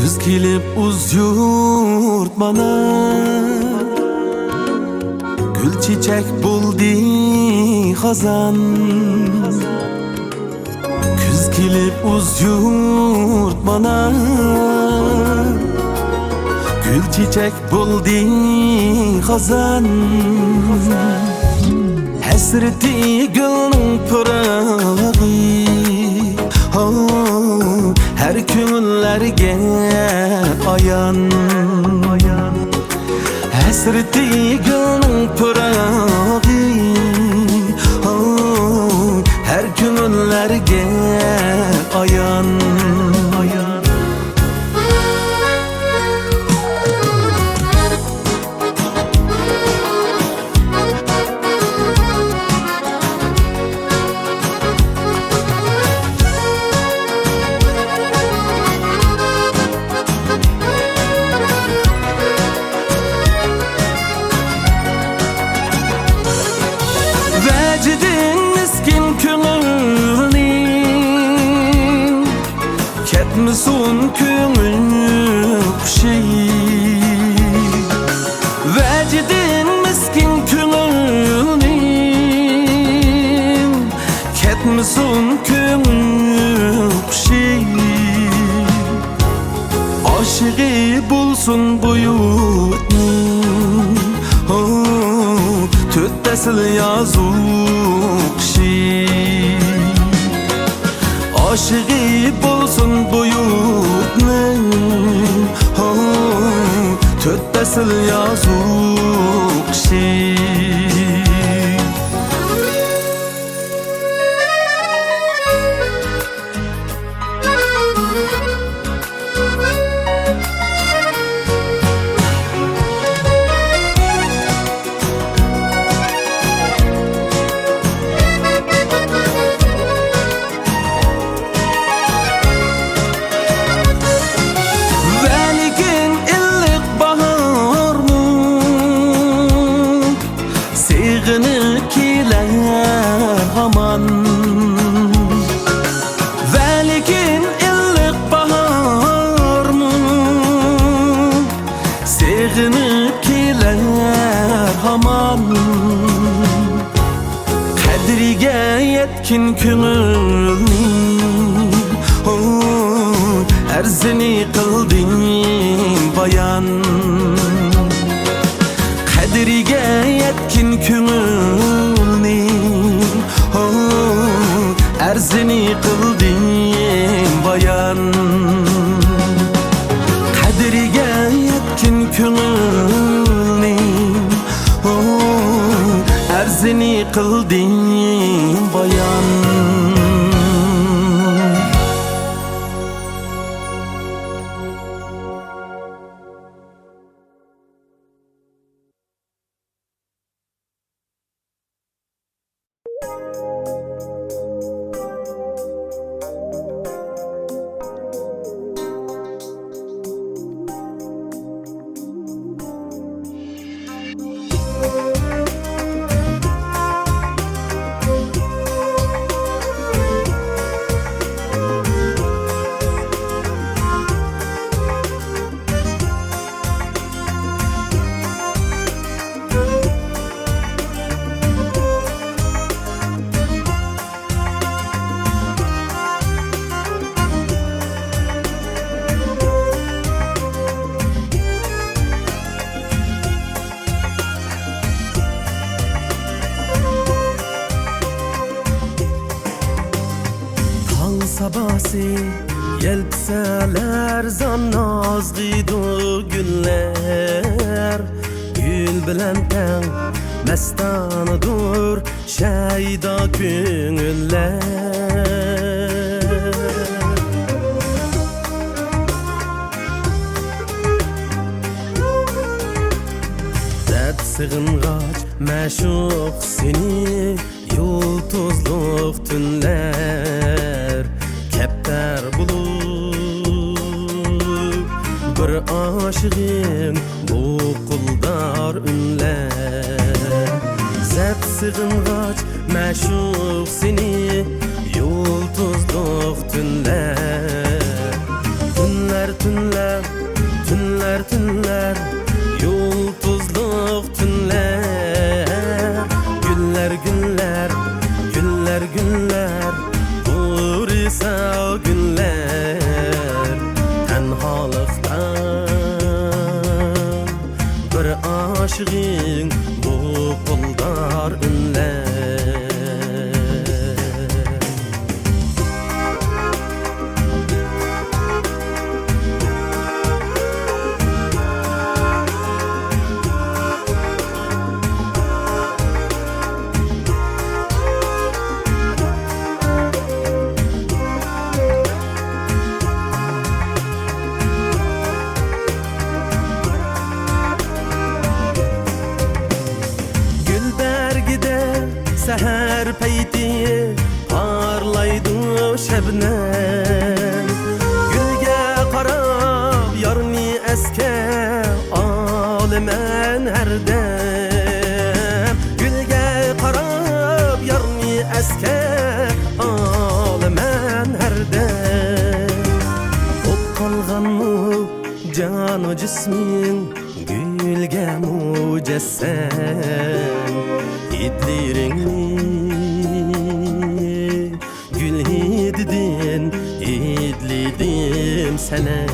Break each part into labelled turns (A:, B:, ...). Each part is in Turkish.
A: Kız kelip uz yurt bana, gül çiçek buldi hazan. Kız kelip uz yurt bana, gül çiçek buldi hazan. Hasreti gülün pırağı, her köngüllerge ayan. Hasreti gülün pırağı, her köngüllerge ayan. Vecdin miskin köngülni, ketmisun köngül kuşi. Vecdin miskin köngülni, ketmisun köngül kuşi. Aşığı bulsun bu yurtni, tüttesel yazuk şi. Aşığı bulsun bu yurtni, tüttesel yazuk şi. Aman velikin illik bahar mı, sığınıp kiler aman. Kadriga yetkin köngülni, arzini qilding bayan. Kadriga yetkin köngülni, arzini qilding bayan. Qadriga yetkin ko'ngilning, arzini qilding bayan. Sabahsi yelpiseler zannazgıydı güller. Gül bilen teng mestanıdır şeyda köngüller. Dert sığıngaç meşuk seni, yıldızlık tünler. Kepter bulup bir aşığın bu kuldar ünler. Zep sığıngaç meşuk seni, yıldızlık tünler. Tünler tünler, tünler, tünler, yıldızlık tünler. Güller, güller, güller, güller, burisa güller. Tenhalıktan bir aşığın bu kuldar ünler. Seher peyti parlaydı şebnem. Gülge qarab yarni eske alimen her dem. Gülge qarab yarni eske alimen her dem. Ot qalğanmı canı cismin gülge mucessem. İdlirini gül hididin idlidim sana.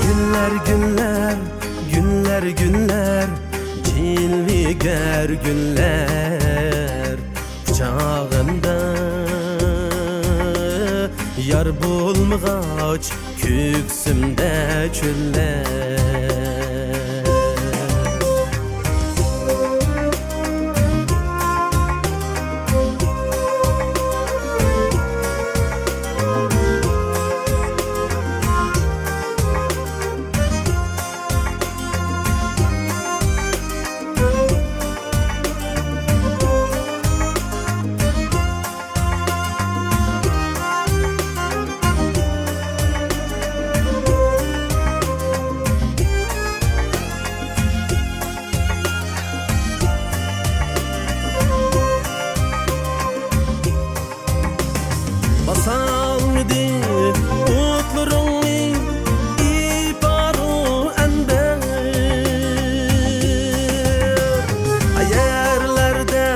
A: Güller, güller, güller, güller, cilviger güller. Kucağımda yar bulmağaç küksümde çöller. Basalmidi utlarını iparu ender. Ayerlerde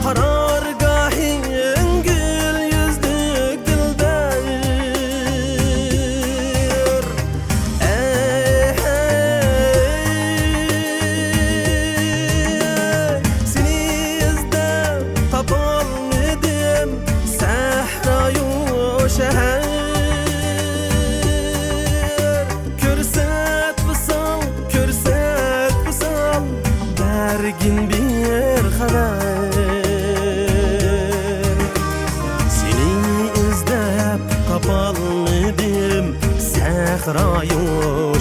A: karargahın gül yüzlük dilber. Seni izde tapalmadım sahrayı şehir. Körsat vısal, körsat vısal, dergin bir haber. Seni izlep tapalmadım sahrayı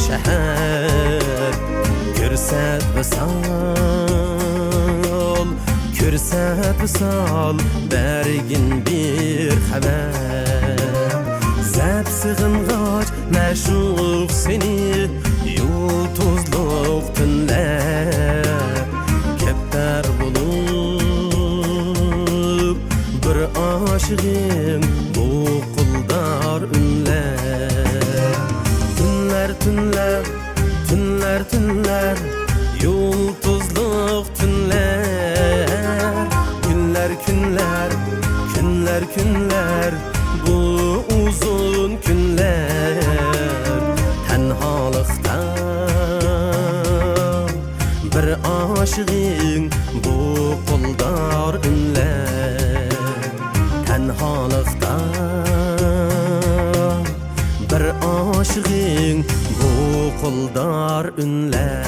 A: şehir. Körsat vısal, körsat vısal, dergin bir haber. Zep sığınğaç meşuq seni yıldızlık tünler. Kepter bulup bir aşığın bu kuldar ünler. Tünler, tünler, tünler, tünler, yıldızlık tünler. Günler, günler, günler, günler, bu uzun günler. Tenhalıkta bir aşığın bu kuldar ünler. Tenhalıkta bir aşığın bu kuldar ünler.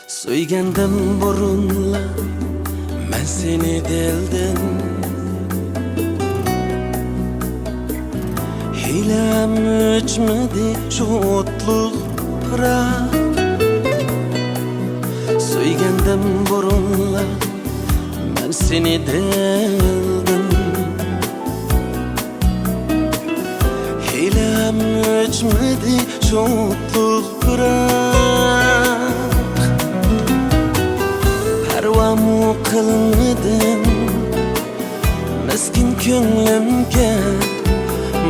B: Söygendim burunla, ben seni deldim.
A: Hilem içmedi şu otluk pırak. Söygendim burunla ben seni deldim. Hilem içmedi şu otluk pırak. Pervamı kılmadım meskin könglimge,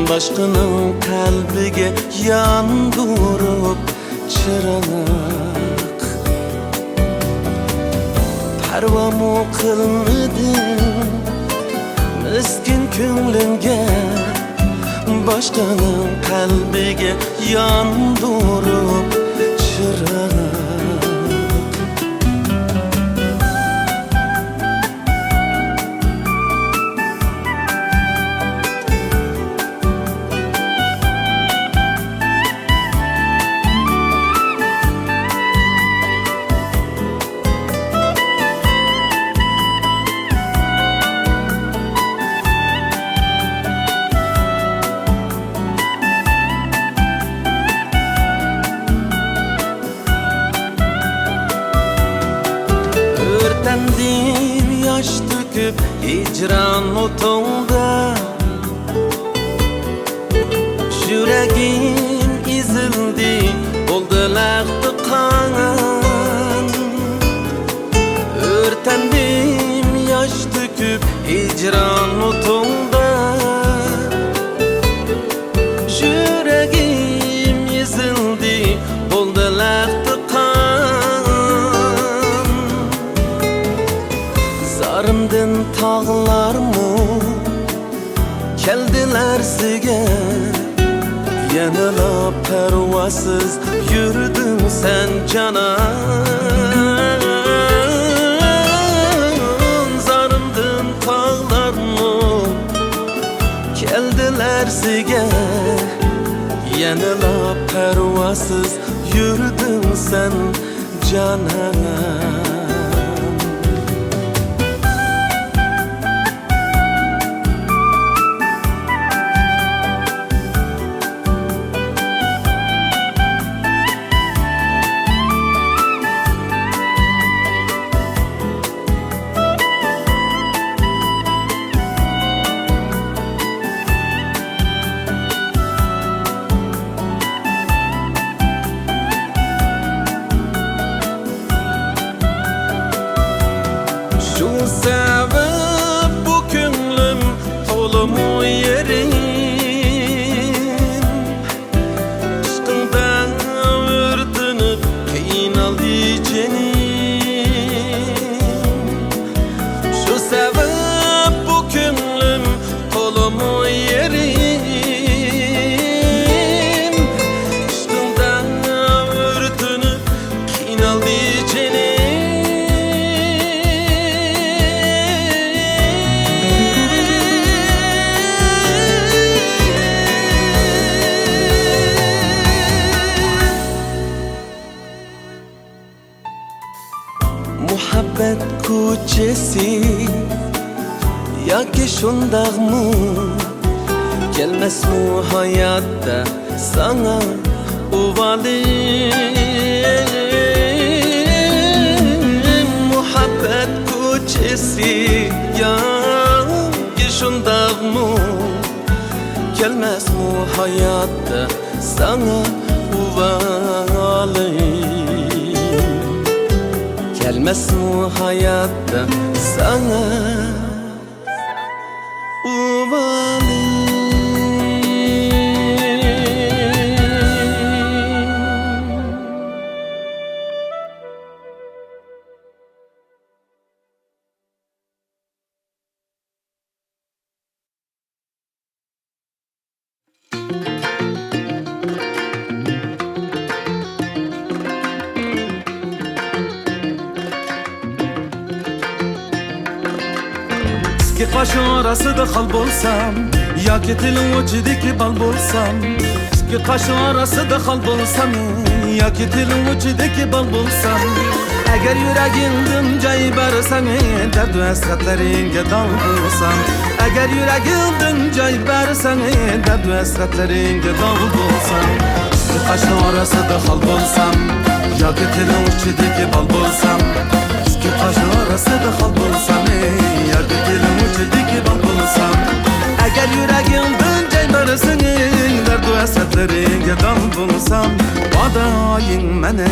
A: başqaning qalbiga yandırıp çırak. Parvamı qilmadim meskin könglimge, başqaning qalbiga yandırıp çırak. Örtendim yaş döküp hicran otunda, yüreğim ezildi oldu laktı kan. Örtendim yaş döküp hicran otunda, yüreğim ezildi oldu laktı kan. Zarımdın tağlar mı keldiler size, yanıla pervasız yürüdün sen canan. Zarımdın tağlar mı keldiler size, yanıla pervasız yürüdün sen canan. Şu sebep bu könglim tolumu yerim, aşkından ördünüp kıynaldı cenim. Şu sebep bu könglim tolumu yerim, aşkından ördünüp kıynaldı cenim. Muhabbet ko'chasi yoki shundaqmi, kelmasmi hayotda sana uvalim. Muhabbet ko'chasi yoki shundaqmi, kelmasmi hayotda sana uvalim. Gelmezmi hayatta sana uvalim.
B: Ki kaşın arasında kal bolsam, ya ki dilin ucudaki bal bolsam. Ki kaşın arasında kal bolsam, ya ki dilin ucudaki bal bolsam. Eğer yüreğimden cay versem, dert ve hasretlerine dal bulsam. Eğer yüreğimden cay versen dert ve hasretleringe davul bulsam İki kaşın arasında hal bulsam ya getirin uçideki bal bulsam İki kaşın arasında hal bulsam ya getirin uçideki bal bulsam Eğer yüreğimden cay versen dert ve hasretleringe davul bulsam Vadayın mene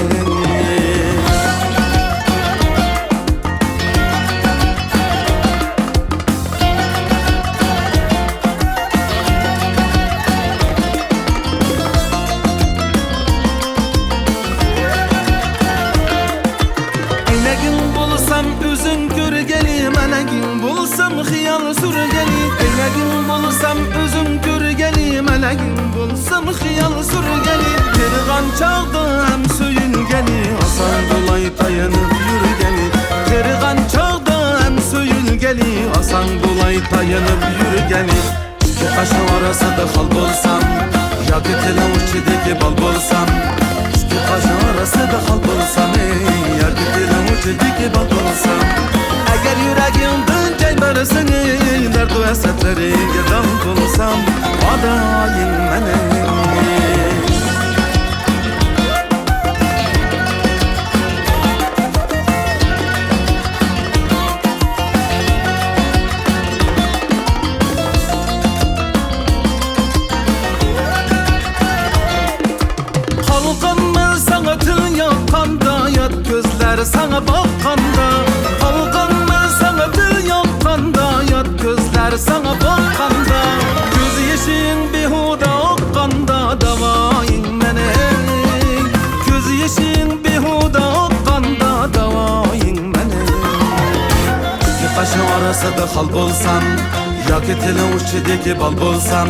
B: Üzün görgeli meleğim bulsam hıyal sürgeli Eylegin bulsam üzün görgeli meleğim bulsam hıyal sürgeli Kırgan çağda hem suyun geli Asan dolay tayanıp yürgeli Kırgan çağda hem suyun geli Asan dolay tayanıp yürgeli İki kaşın arasında hal bulsam ya getirin uçideki bal bulsam İki kaşın arasında hal bulsam ya getirin uçideki bal bulsam Eğer yüreğimden cay versen dert ve hasretleringe dam bulsam Vadayın mene Gözler sana bakanda Halkanlar sana dil yapkanda Yat gözler sana bakanda Göz yeşin bihuda okkanda Davayın mene Göz yeşin bihuda okkanda Davayın mene İki kaşın arasında hal bulsam ya getirin uçideki bal bulsam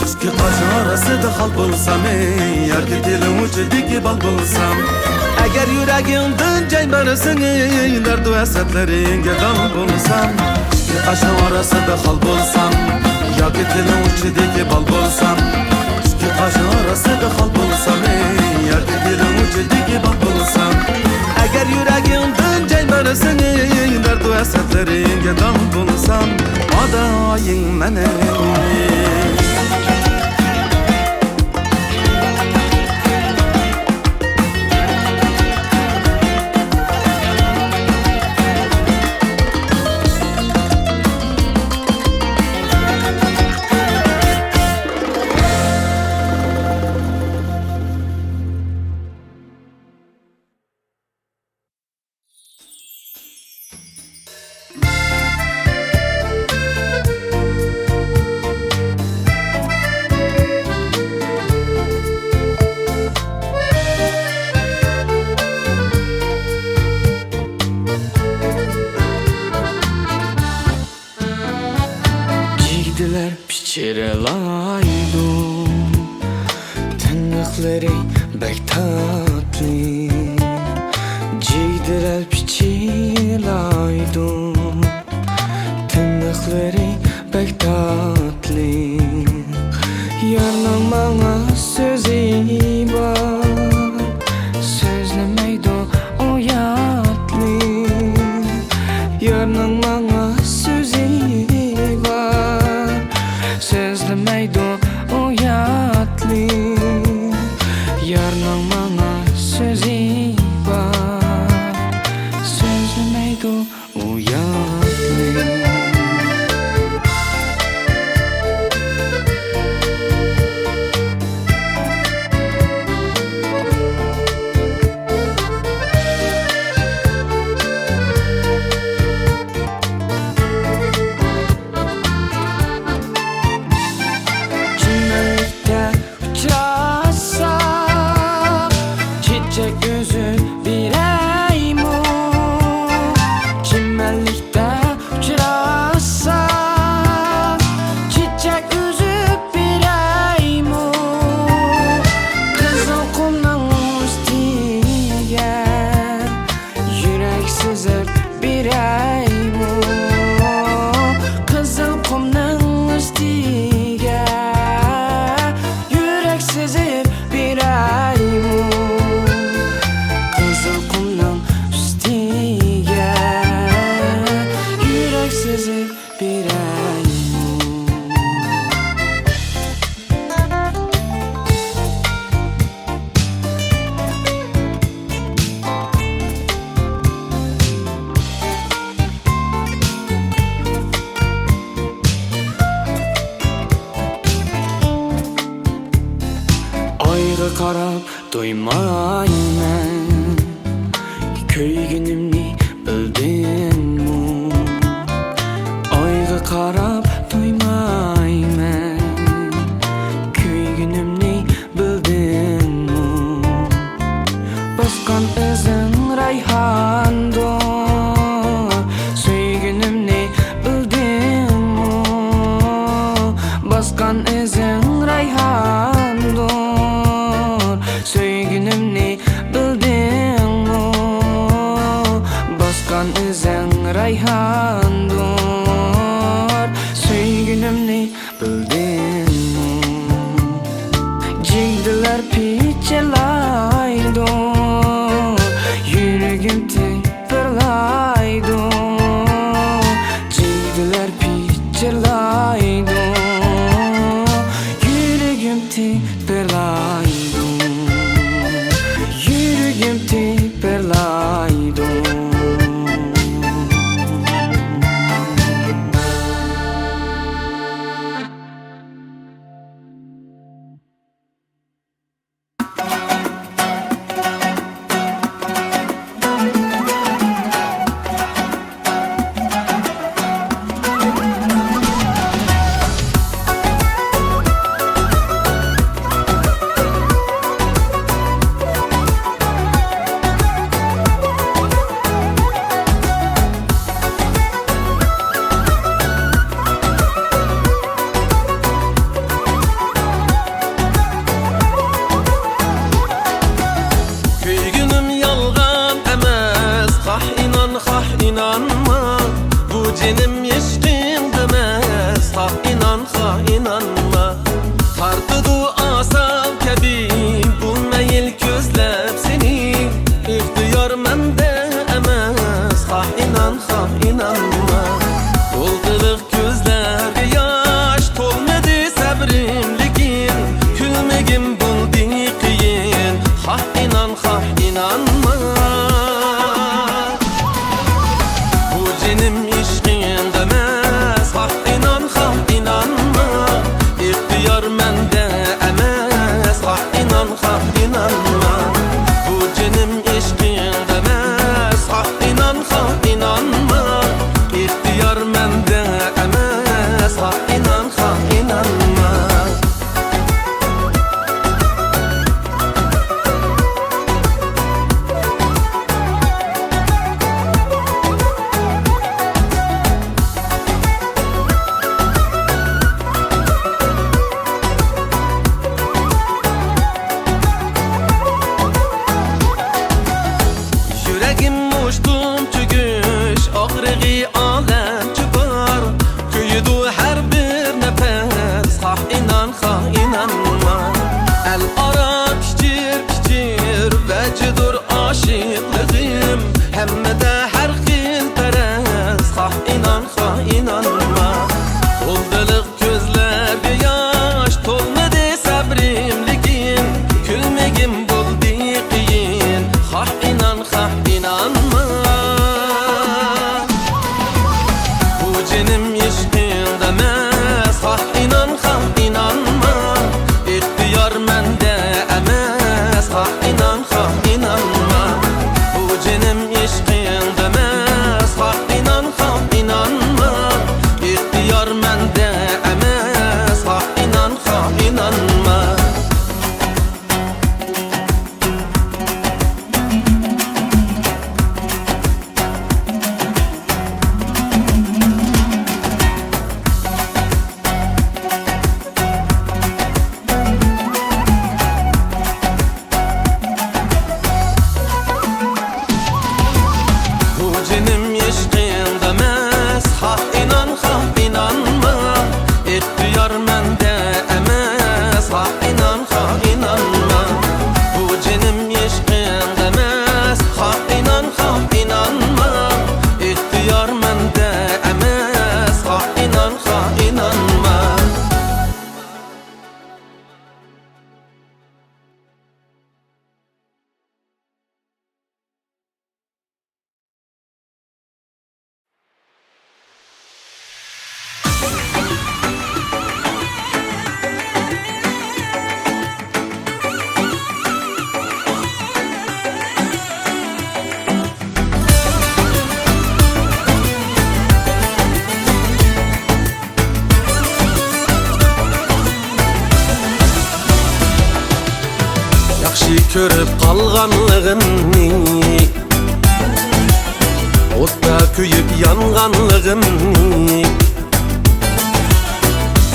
B: İki kaşın arasında hal bulsam ya getirin uçideki bal bulsam Eğer yüreğimden cay versen dert ve hasretleringe dam bulsam İki kaşın arasında hal bulsam ya getirin uçideki bal bulsam İki kaşın arasında hal bulsam ya getirin uçideki bal bulsam Eğer yüreğimden cay versen dert ve hasretleringe dam bulsam Vadayın mene
A: Çirelaydım tırnakları bek tatlı Cigdiler piçilaydım tırnakları bek tatlı Yarın bana sözü var Sözlemeydi o yatlı Yarın bana sözü var Sözlemeydi o yatlı Yarın bana sözü var Sözlemeydi o yatlı Ayga qarab doymayman, köygünümni bildimmi? Ayga qarab doymayman, köygünümni bildimmi? Baskan izin rayhandır, söygünümni bildimmi? Baskan izin rayhandır, söygünümni bildimmi? Baskan izin rayhandır, söygünümni bildimmi? Cigdiler piçelaydı, yüreğim tepirlaydı. Cigdiler piçelaydı, yüreğim tepirlaydı. Yüreğim tepirlaydı.
B: İnanma, bu cenim yeşkin demez. Ha inan, ha inanma. Tartıdu asal kebi, bu meyil közlep seni. İhtiyar mende emez. Ha inan, ha inanma. Dolduruk gözlerge yaş, tolmadı sabrim lekin külmegim buldi qiyin. Ha inan, ha inanma. Benim işkin ko'rib qolganligimni, o'tda kuyib yonganligimni,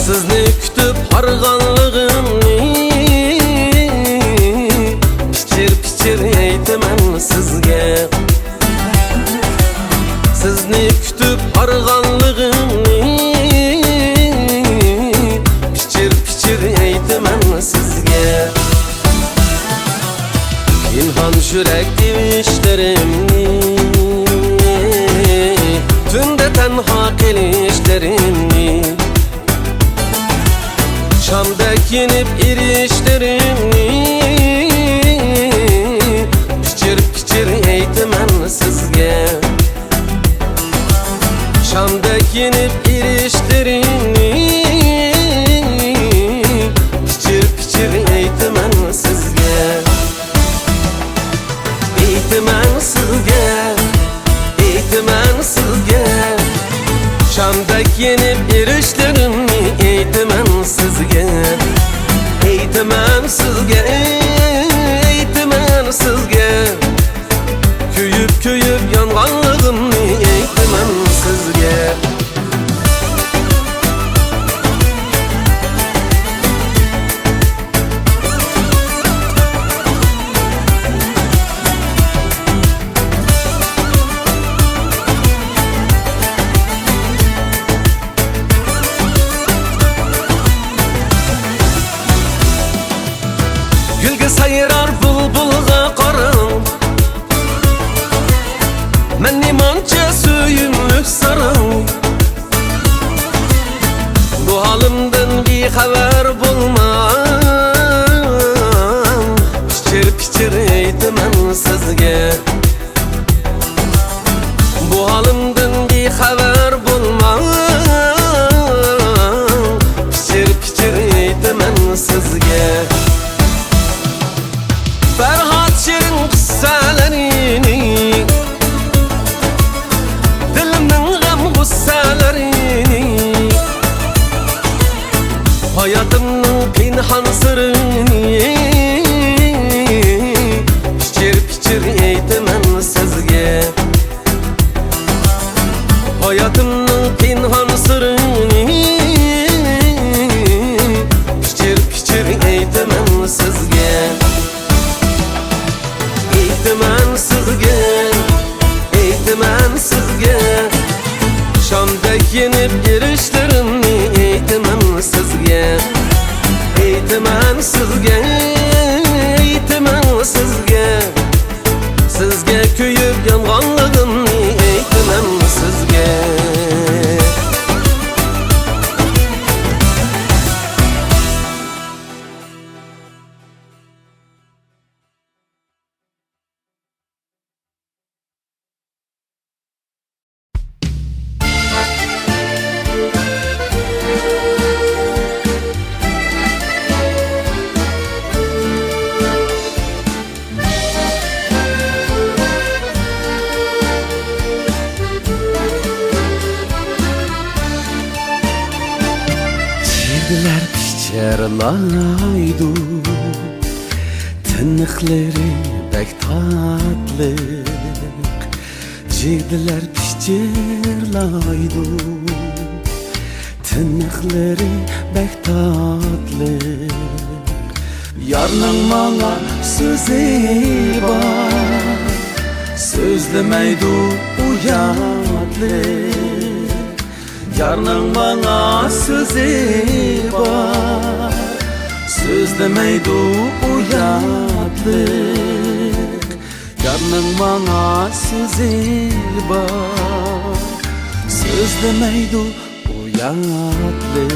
B: sizni kutib harganligimni pichir aytaman sizga. Sizni kutib harganligimni pichir aytaman sizga. Pinhan yürek divişlerimni, tünde tenha gelişlerimni, Şam'daki yenip irişlerimni pichir aytaman sizga. Şam'daki yenip irişlerimni pichir aytaman sizga. Aytaman sizga, aytaman sizga. Şam'daki yenip irişlerimni aytaman sizga. Aytaman sizga, aytaman sizga. Kuyib yonganligimni aytaman sizga. Gülge sayrar bulbulga qarang, men nimancha söyümlük sarang. Bu halimden bir haber bulmam, pichir aytaman sizga. Bu halimden bir haber bulmam, pichir aytaman sizga. Ferhat Şirin kıssalarini, dilimden gam gussalarini, hayatımın pinhan sırrını pichir aytaman sizga. Hayatımın pinhan sırrını pichir aytaman sizga. Aytaman sizga, aytaman sizga. Şam'daki yenip irişlerimni aytaman sizga. Aytaman sizga, aytaman sizga. Sizga kuyib yonganligimni aytaman sizga.
A: Çiğdiler pichirlaydu, tınıkları bek tatlık. Çiğdiler pichirlaydu, tınıkları bek tatlık. Yarның bana sözü var, sözlemeydu uyatlık. Yarның bana sözü var, sözlemeydi uyatlık. Yarның bana sözü var, sözlemeydi uyatlık.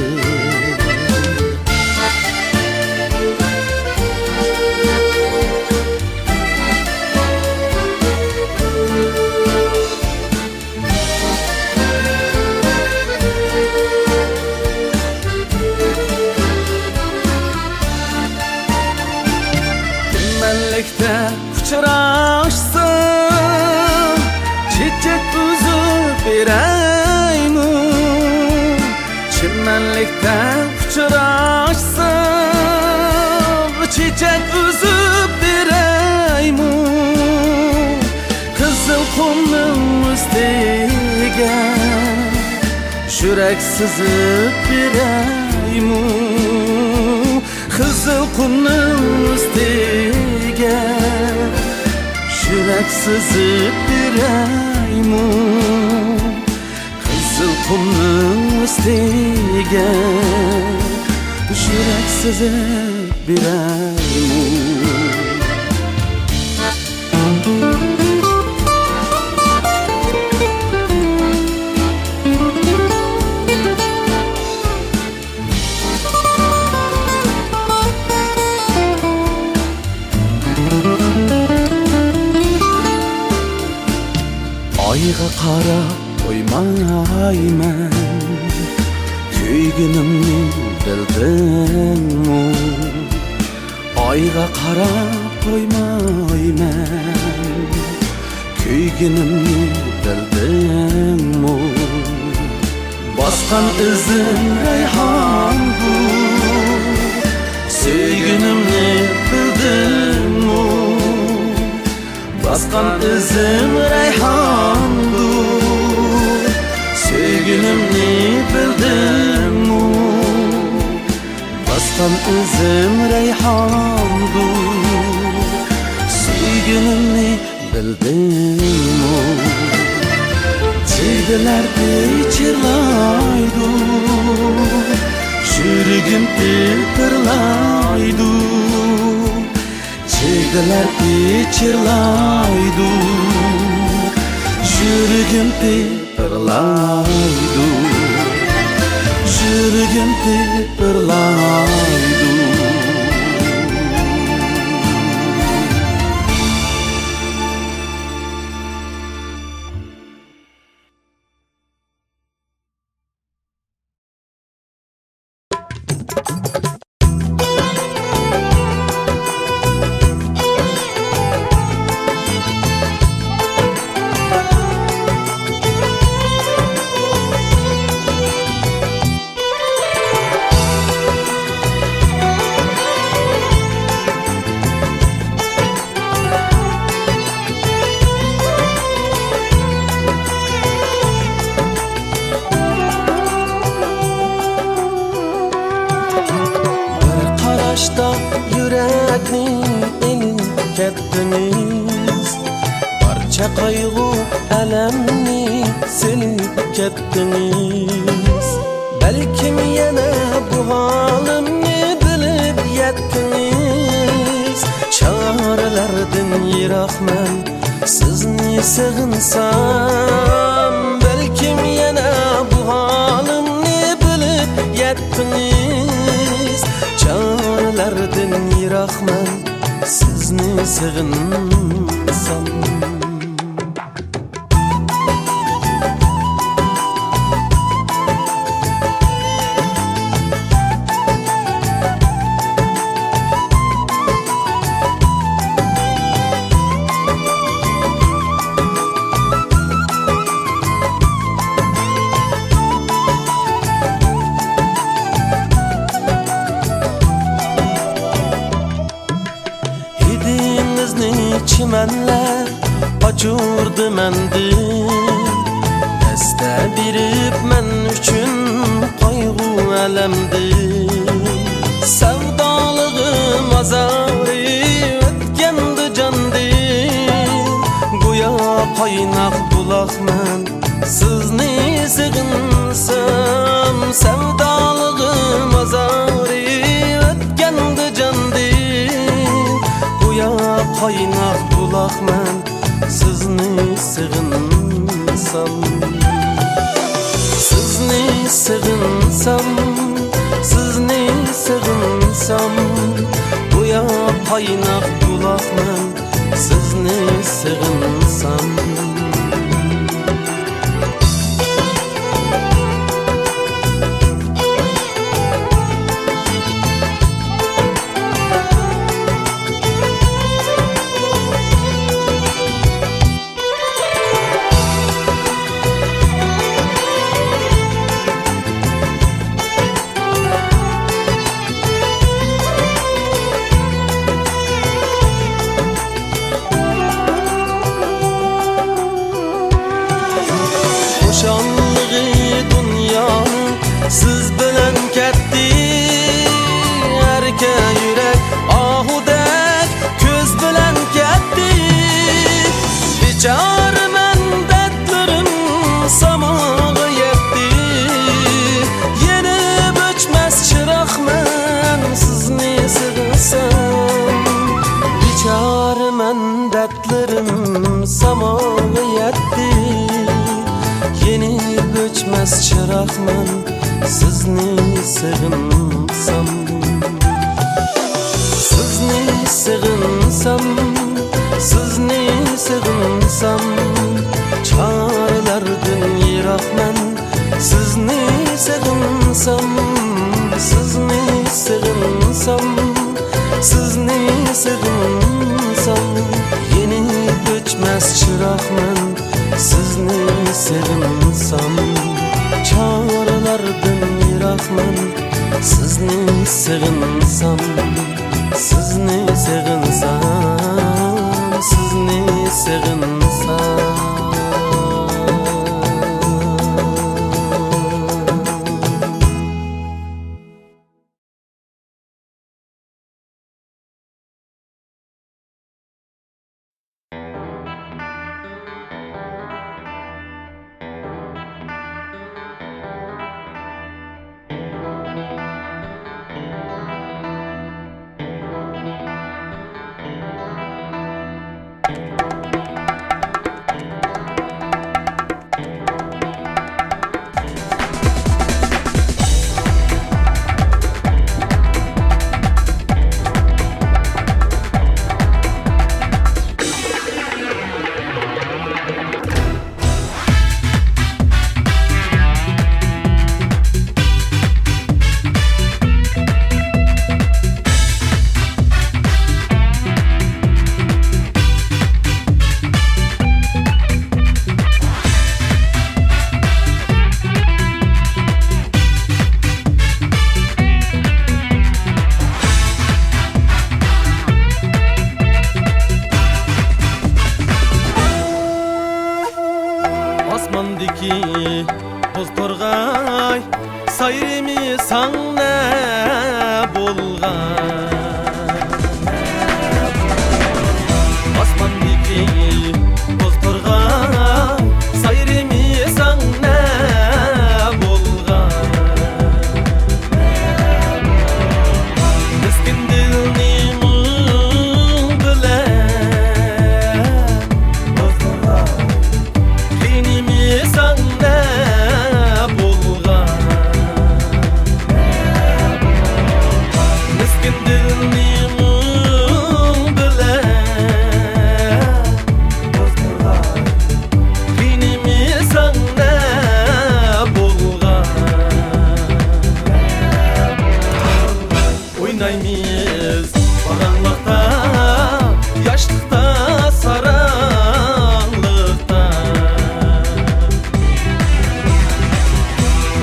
A: Çimenlikte uçraşsam, çiçek üzüp bireymi. Çimenlikte uçraşsam, çiçek üzüp bireymi. Yürek sızıp bireymu Kızıl kumның üstüge Yürek sızıp bireymu Kızıl kumның üstüge Yürek sızıp bireymu Ayga qarab qo'ymayman Kuygunimni bildingmi Ayga qarab qo'ymayman Kuygunimni bildingmi Bosgan izim rayhon bu Sevgunimni bildingmi Baskan izim reyhandur Sevgilimni bildimmu Baskan izim reyhandur Sevgilimni bildimmu Çiğdelerdi çırlaydu Yürügüm tırlaydu Çiğdeler içirlaydu Yürügüm tırlaydu Yürügüm tırlaydu Yürekni elin kettiniz Barça kaygı elemni silip kettiniz Belkim yine bu halimni bilip yettiniz Çağrılardan yirakmen sizni sığınsam Belkim yine bu halimni bilip yettiniz Çağrılardan yirakmen sizni sığınsam Çimenler açurdu mendil Deste birip men üçün kaygı elemdi Sevdalığım azarı ötkendi candil Goya kaynak bulak men sizni sığınsam Sevdalığım azarı ötkendi candil Goya kaynak bulak men sizni sığınsam Sizni sığınsam Sizni sığınsam Goya kaynak bulak men sizni sığınsam çıraqman sizni sığınsam sizni sığınsam sizni sığınsam çağrılardan yiraqman sizni sığınsam sizni sığınsam sizni sığınsam yeni öçmez çıraqman sizni sığınsam çağrılardan yiraqman sizni sığınsam sizni sığınsam sizni sığınsam
B: Osmondaki boztorg'ay sayrimi sangna bo'lgan Osmondaki boztorg'ay sayrimi sangna bo'lgan Miskin dilni mung bilan boztorg'ay Dinimi sangna bo'lgan Miskin dilni mung bilan boztorg'ay Dinimi sangna bo'lgan O'ynaymiz qorong'ulikda yoshlikda saranlikda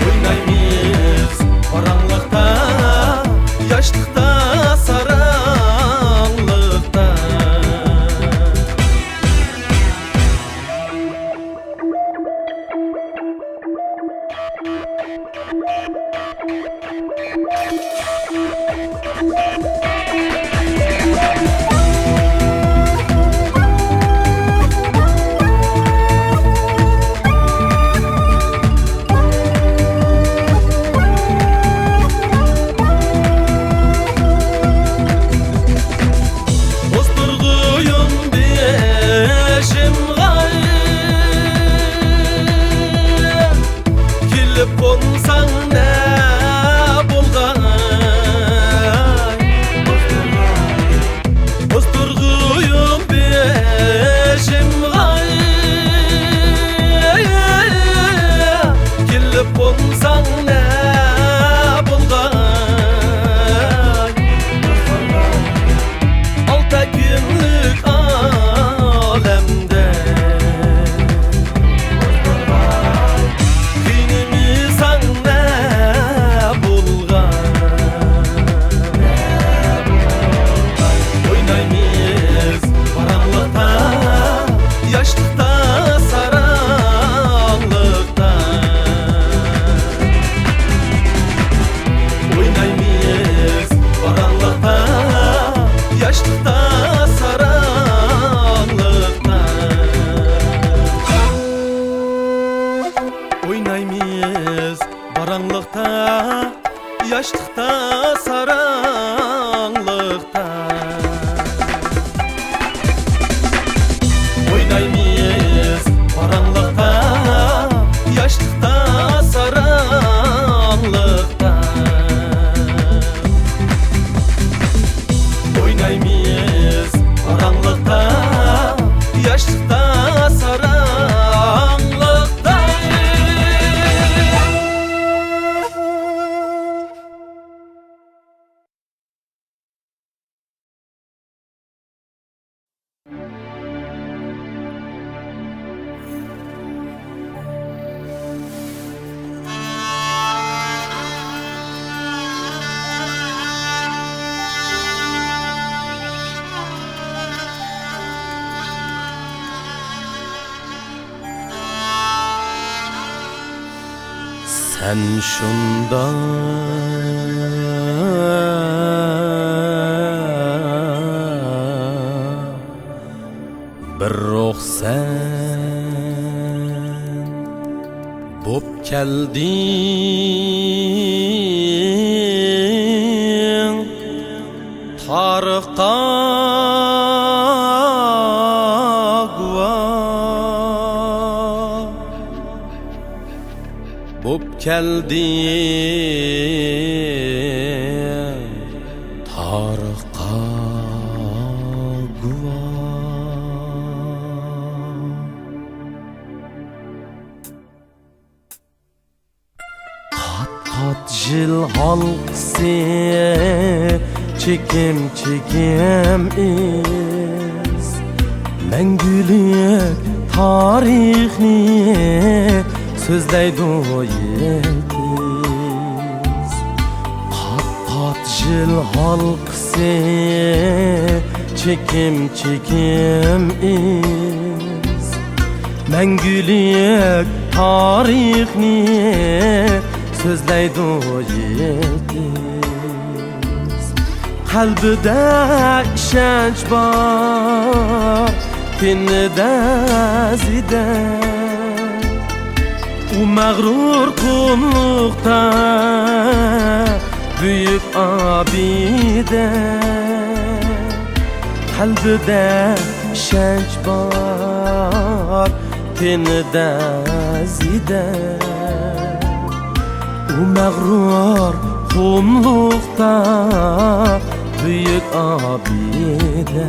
B: O'ynaymiz qorong'ulikda yoshlikda saranlikda Boztorg'uyum beşim g'ay kelib qo'nsang ne bo'lgan Boztorg'uyum beşim g'ay kelib qo'nsang ne bo'lgan Alta günlük alemde Dinimi sangna bo'lgan O'ynaymiz qorong'ulikda yoshlikda saranlikda O'ynaymiz qorong'ulikda yoshlikda saranlikda O'ynaymiz qorong'ulikda yoshlikda saranlikda O'ynaymiz qorong'ulikda yoshlikda saranlikda
A: sen şunda bir ruh sen bo'p kelding tariqqa guvoh bo'p kelding tariqqa Qat jil halqisi çekim iz Мәңгүлек tarixni sözleydi yeltiz Qat jil halqisi çekim iz Мәңгүлек tarixni sözleydi yeltiz Kalbide işenç var Tinide zide O mağrur kumlukta Büyük abide Kalbide işenç var Tinide zide O mağrur kumlukta büyük abide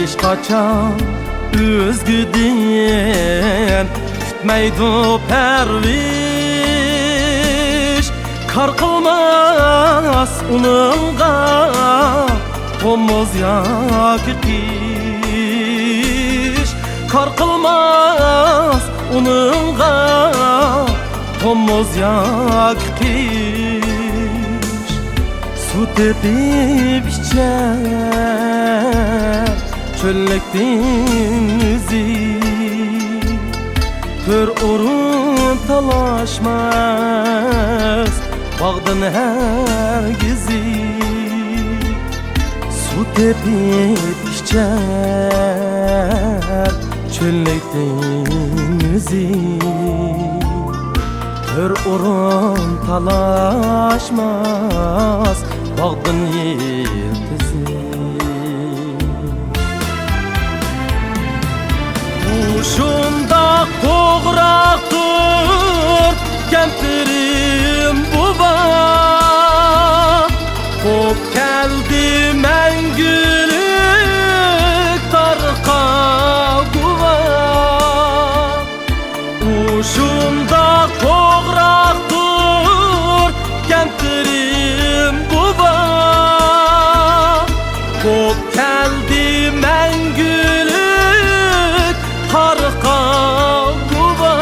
A: Hiç kaçan üzgüden Kütmeydi perviş Kar kılmaz onunla Tomuz yaki kış Kar kılmaz onunla Tomuz yaki kış Su tepip içer Çöllek denizi Kör orun talaşmaz Bağdan hergizi Su tepip içer Çöllek denizi Kör orun talaşmaz Bağdan yeltizi Uşunda toğraktır Kempirim buba Kop geldi мәңгүлük tarqa guva Uşunda toğraktır Kempirim buba Kop geldi мәңгүlük tarqa guva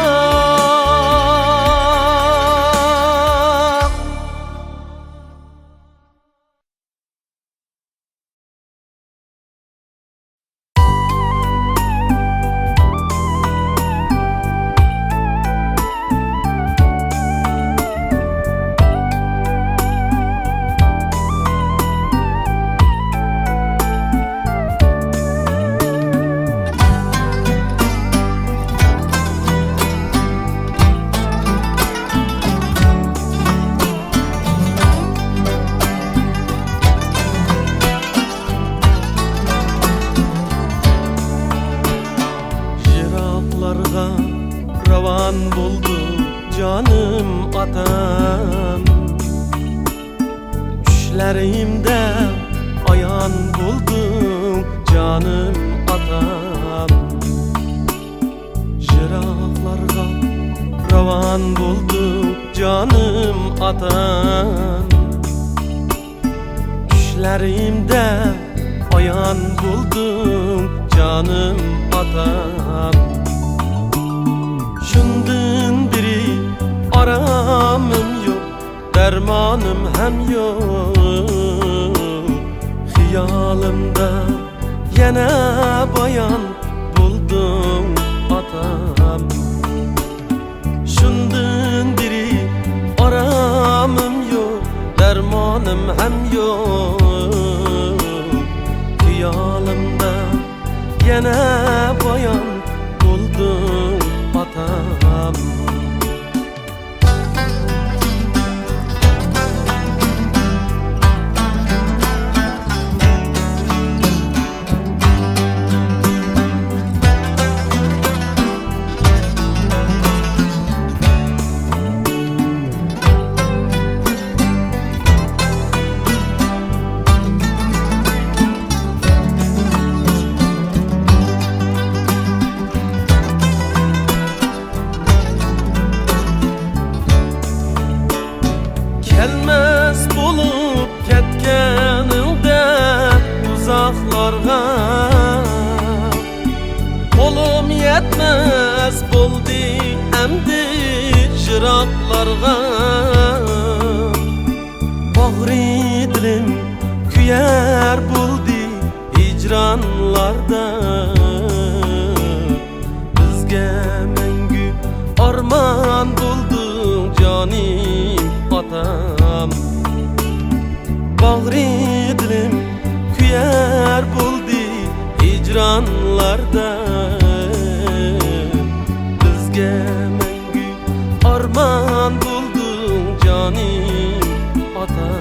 A: Ravan buldu canım atam Düşlerimde ayan buldum canım atam Jıraqlarga ravan buldu canım atam. Düşlerimde ayan buldum canım atam. Şundan biri aramım yok, dermanım hem yok. Xiyalımda yine bayan buldum atam. Şundan biri aramım yok, dermanım hem yok. Xiyalımda yine bayan buldum atam. Gelmez bulup ketkeninde uzaklarga, kolum yetmez buldu emdi jıraqlarga. Bağrı dilim küyer buldu hicranlarda. Bizge mengü arman buldum canim atam. Bağrı dilim küyer buldu hicranlarda. Bizge mengü arman buldum canim atam.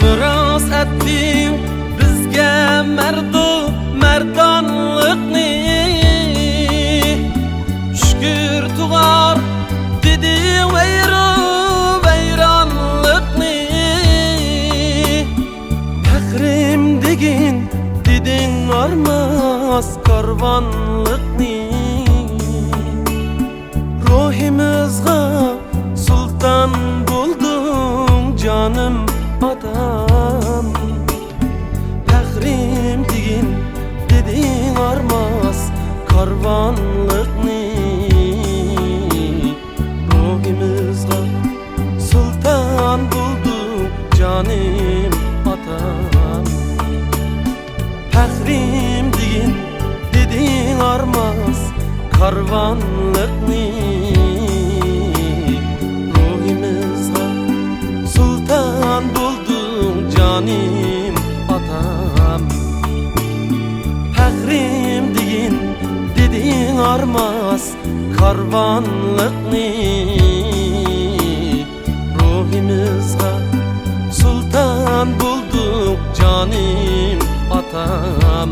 A: Miras ettin bizge merdu merdanlıkni. Şükür tuğar dedi veyranlıkni. Tekrim degin dedin armaz karvanlıkni. Ruhimizga sultan buldum canım atam. Pehrim digin dedin armaz karvanlıkni. Ruhimizga sultan buldum canim atam. Pehrim digin dedin armaz karvanlıkni. Ruhimizga sultan buldum canim atam. Pehrim digin dedin armaz karvanlıkni. Ruhimizga sultan buldum canim atam.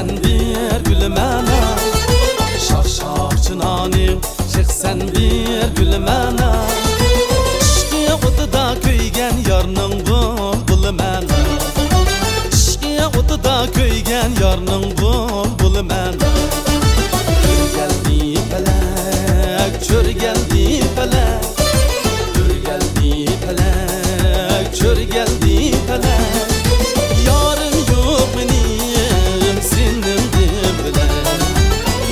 B: sen bir gülmene Şah şah çınanim çık sen bir gülmene İşki otuda köygen yarının bulbulu mene İşki otuda köygen yarının bulbulu mene Kör geldi felek, çör geldi felek Kör geldi felek, çör geldi felek Yarın yok benim senin dibine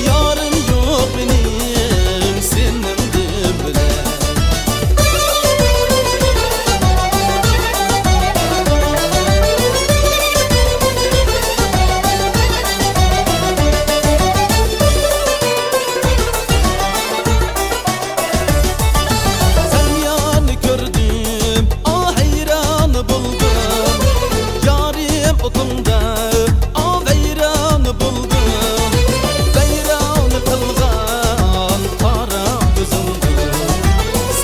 B: Yarın yok benim senin dibine Sen yanı gördüm, ah hayran buldum Yarim otunda, ah veyran buldum Veyran kılgan kara gözümdü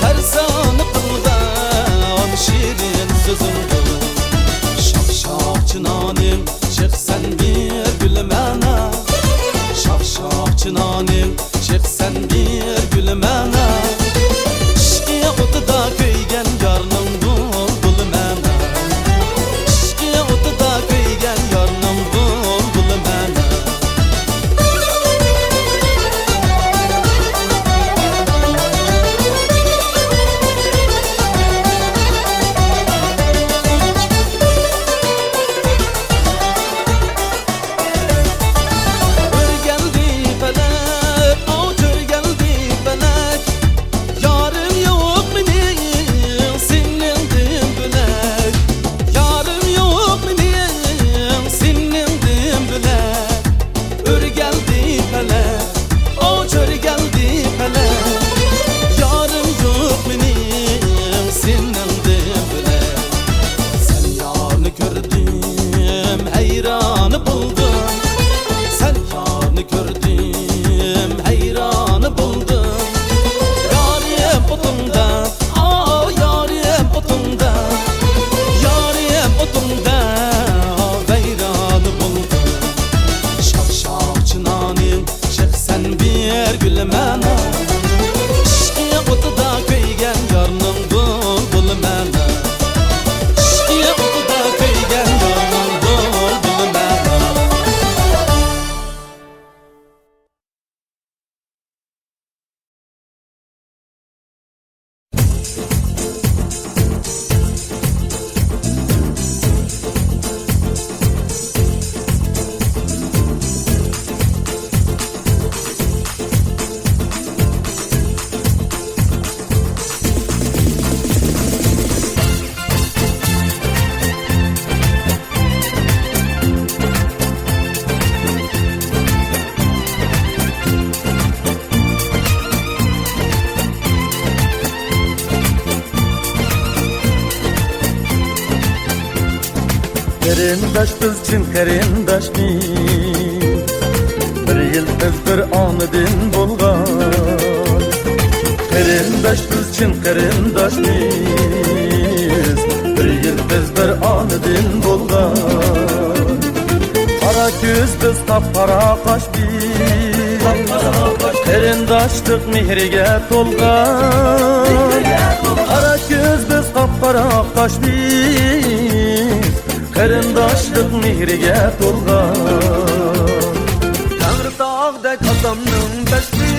B: Sersan kılgan şirin sözümdü Şah şah çınanim çık sen bir gülmene Şah şah çınanim çık sen bir gülmene İşki otuda köygen yarnım bulbulu mene İşki otuda köygen yarnım bulbulu mene Kör geldi felek, ah kör geldi felek Yarım yok benim senin dibine Yarım yok benim senin dibine Ör geldi felek, ah kör geldi felek Yarım yok benim senin dibine Sen yarını gördüm, heyranı buldum Sen yarını gördüm, heyranı buldum Yarim otunda, ah yarim otunda Yarim otunda, veyranı buldum Şah şah çınanim, çık sen bir gülmene İşki otuda köygen yarnın bulbulu mene İşki otuda köygen yarnın bulbulu mene
C: Qarindosh biz chin qarindoshmiz Bir yil biz bir onidin bo'lgan Qarindosh biz chin qarindoshmiz Bir yil biz bir onidin bo'lgan Qora ko'z biz qop-qora qosh biz Qarindoshlik mehriga to'lgan Qora ko'z biz qop-qora qosh biz Qarindoshlik mehriga to'lgan Tangritog'dek otamning bashti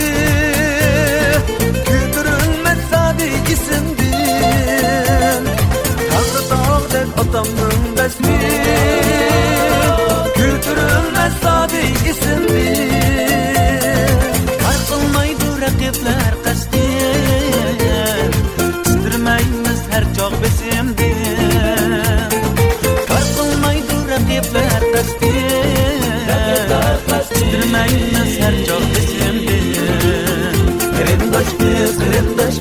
C: Kultirilmas sadiq ismdin Tangritog'dek otamning bashti Kultirilmas sadiq ismdin Qay qilmaydi raqiblar qasdi Istirmaymiz har chog' besimdin Rakipler qasdi Istirmaymiz har chog' besimdin Qarindosh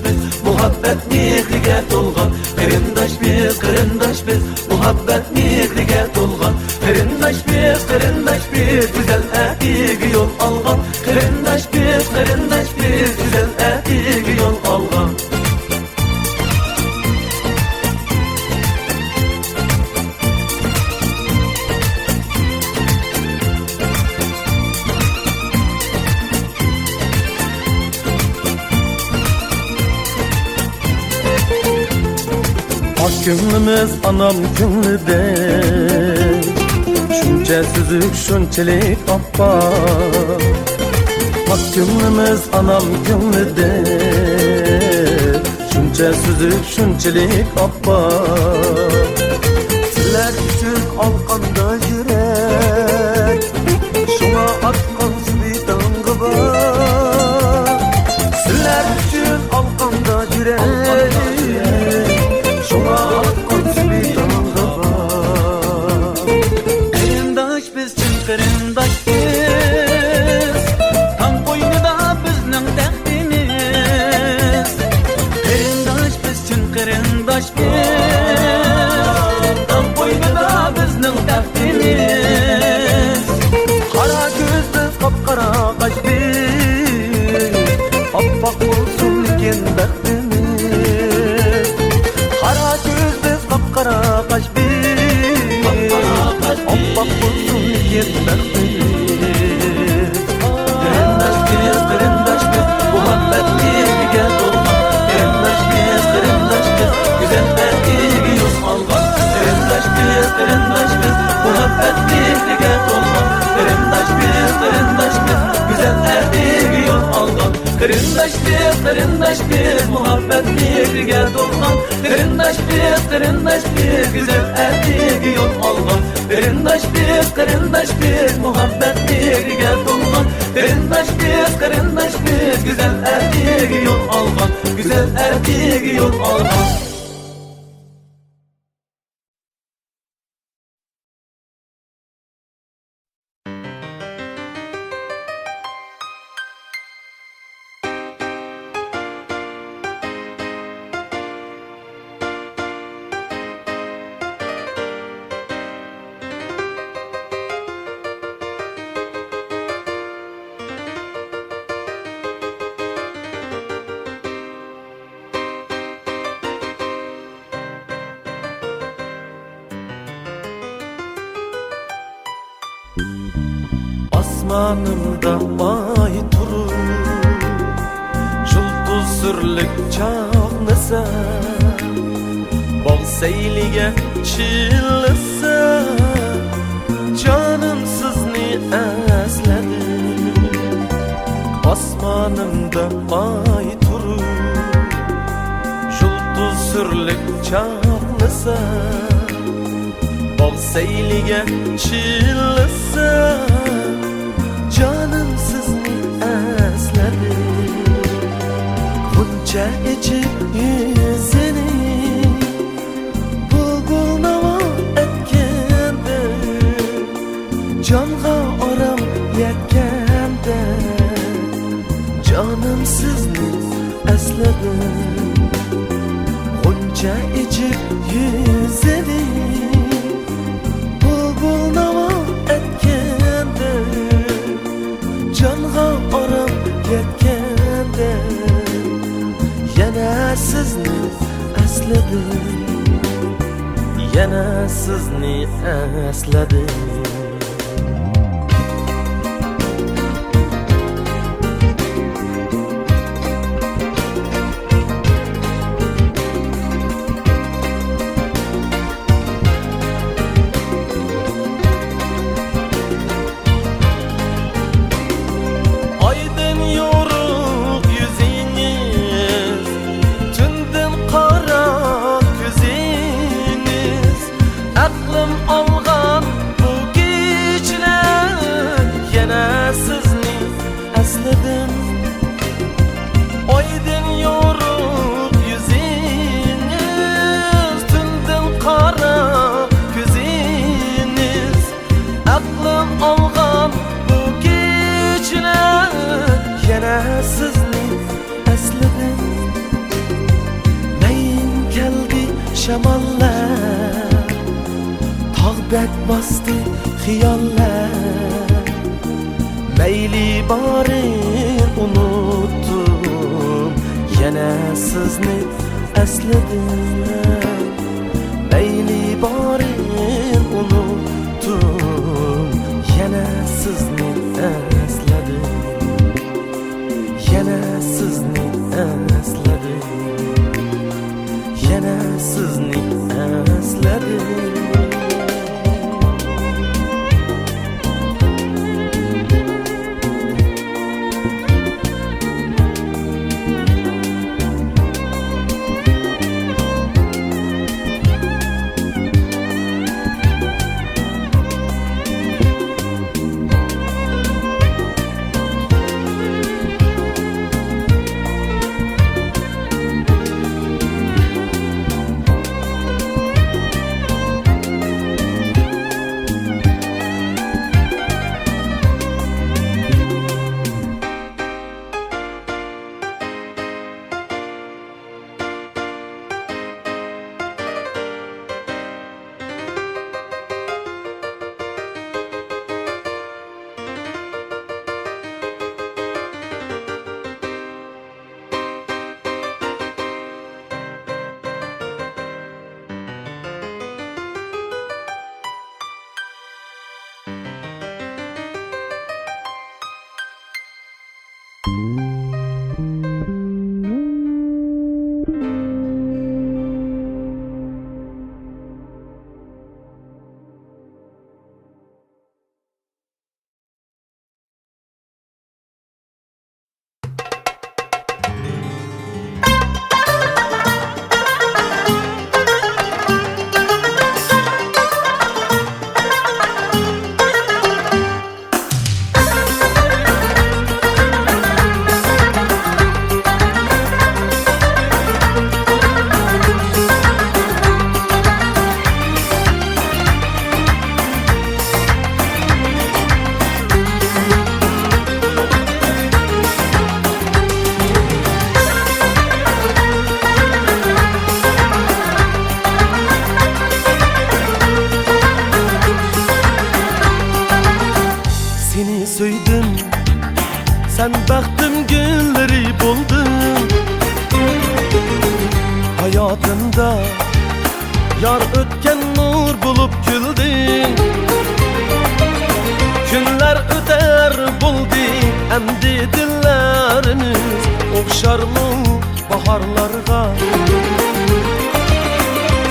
C: biz muhabbat mehriga to'lgan Qarindosh biz muhabbat mehriga to'lgan Qarindosh biz güzel atiga yo'l olgan Qarindosh biz güzel atiga yo'l olgan
B: ko'nglimiz anam ko'nglida shuncha suzuk shunchalik oppoq Pak ko'nglimiz anam ko'nglida shuncha suzuk shunchalik oppoq sizlar uchun olqanda yurak shunga atqan suvidanga bor sizlar uchun olqanda yurak shunga atqan suvidanga bor
C: Qarindosh biz chin qarindosh biz Tam qo'ynida bizning taxtimiz Qarindosh biz chin qarindosh biz Tam qo'ynida bizning taxtimiz
B: Qara ko'z biz qop-qara qosh biz oppoq bo'lsin lekin baxtimiz Qara ko'z biz qop-qara qosh biz oppoq bo'lsin lekin baxtimiz
C: Qarindosh biz muhabbat yeriga to'lgan Qarindosh biz güzel erkiga yo'l olgan Qarindosh biz muhabbat yeriga to'lgan Qarindosh biz güzel erkiga yo'l olgan Qarindosh biz muhabbat yeriga to'lgan Qarindosh biz güzel erkiga yo'l olgan Qarindosh biz muhabbat yeriga to'lgan Qarindosh biz güzel erkiga yo'l olgan Güzel erkiga yo'l olgan
B: Osmanımda ay turur Жұлдыз сүрлік çağnasa Bal seylige çillasa Canım sizni esledim Osmanımda ay turur Жұлдыз сүрлік çağnasa Bal seylige çillasa Canım sizni esledim Bunca içip yüzini Bulbul nava etkende Canğa aram yetkende Canım sizni esledim Bunca içip yüzini Bulbul nava etkende Canğa aram yetkende Yana sizni esledim Yana sizni esledim Şamallar Tağbet bastı hiyallar Meyli bari unuttum Yana sizni esledim Meyli bari unuttum Yana sizni esledim Yana sizni esledim Yana sizni
A: Seni söyledim, sen baktım gülleri buldun. Hayatımda yar ötken nur bulup güldün. Günler öter buldu, emdi dillerimiz okşar mı baharlarga?